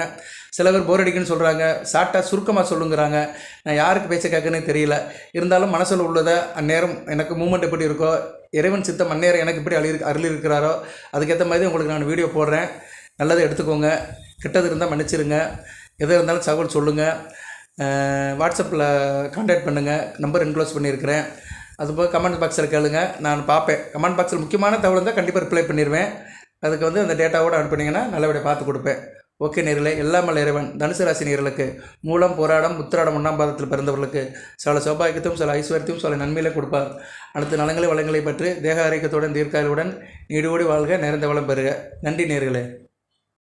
சில பேர் போர் அடிக்குன்னு சொல்கிறாங்க, ஷார்ட்டாக சுருக்கமாக சொல்லுங்கிறாங்க. நான் யாருக்கு பேச கேட்குன்னு தெரியல. இருந்தாலும் மனசில் உள்ளதை அந்நேரம் எனக்கு மூமெண்ட் எப்படி இருக்கோ, இறைவன் சித்தம் அந்நேரம் எனக்கு எப்படி அருள் இருக்கிறாரோ அதுக்கேற்ற மாதிரி உங்களுக்கு நான் வீடியோ போடுறேன். நல்லதை எடுத்துக்கோங்க, கெட்டது இருந்தால் மன்னிச்சிருங்க. எது இருந்தாலும் தகவல் சொல்லுங்கள். வாட்ஸ்அப்பில் கான்டாக்ட் பண்ணுங்கள், நம்பர் என்க்ளோஸ் பண்ணியிருக்கிறேன். அதுபோல் கமெண்ட் பாக்ஸில் கேளுங்க, நான் பார்ப்பேன். கமெண்ட் பாக்ஸில் முக்கியமான தகவல் இருந்தால் கண்டிப்பாக ரிப்ளை பண்ணிடுவேன். அதுக்கு வந்து அந்த டேட்டாவோடு அனுப்புனீங்கன்னா நல்லபடியாக பார்த்து கொடுப்பேன். ஓகே நேர்களே, எல்லாமல் இறைவன் தனுசு ராசி நேர்களுக்கு மூலம் போராடம் உத்திராடம் 1ஆம் பாதத்தில் பிறந்தவர்களுக்கு சில சௌபாகியத்தையும் சில ஐஸ்வர்யத்தையும் சில நன்மையிலே கொடுப்பார். அடுத்த நலங்களை வளங்களை பற்றி தேக ஆரோக்கியத்துடன் தீர்க்காயுடன் நீடோடி வாழ்க, நிறைந்த வளம் பெறுக. நன்றி நேர்களே.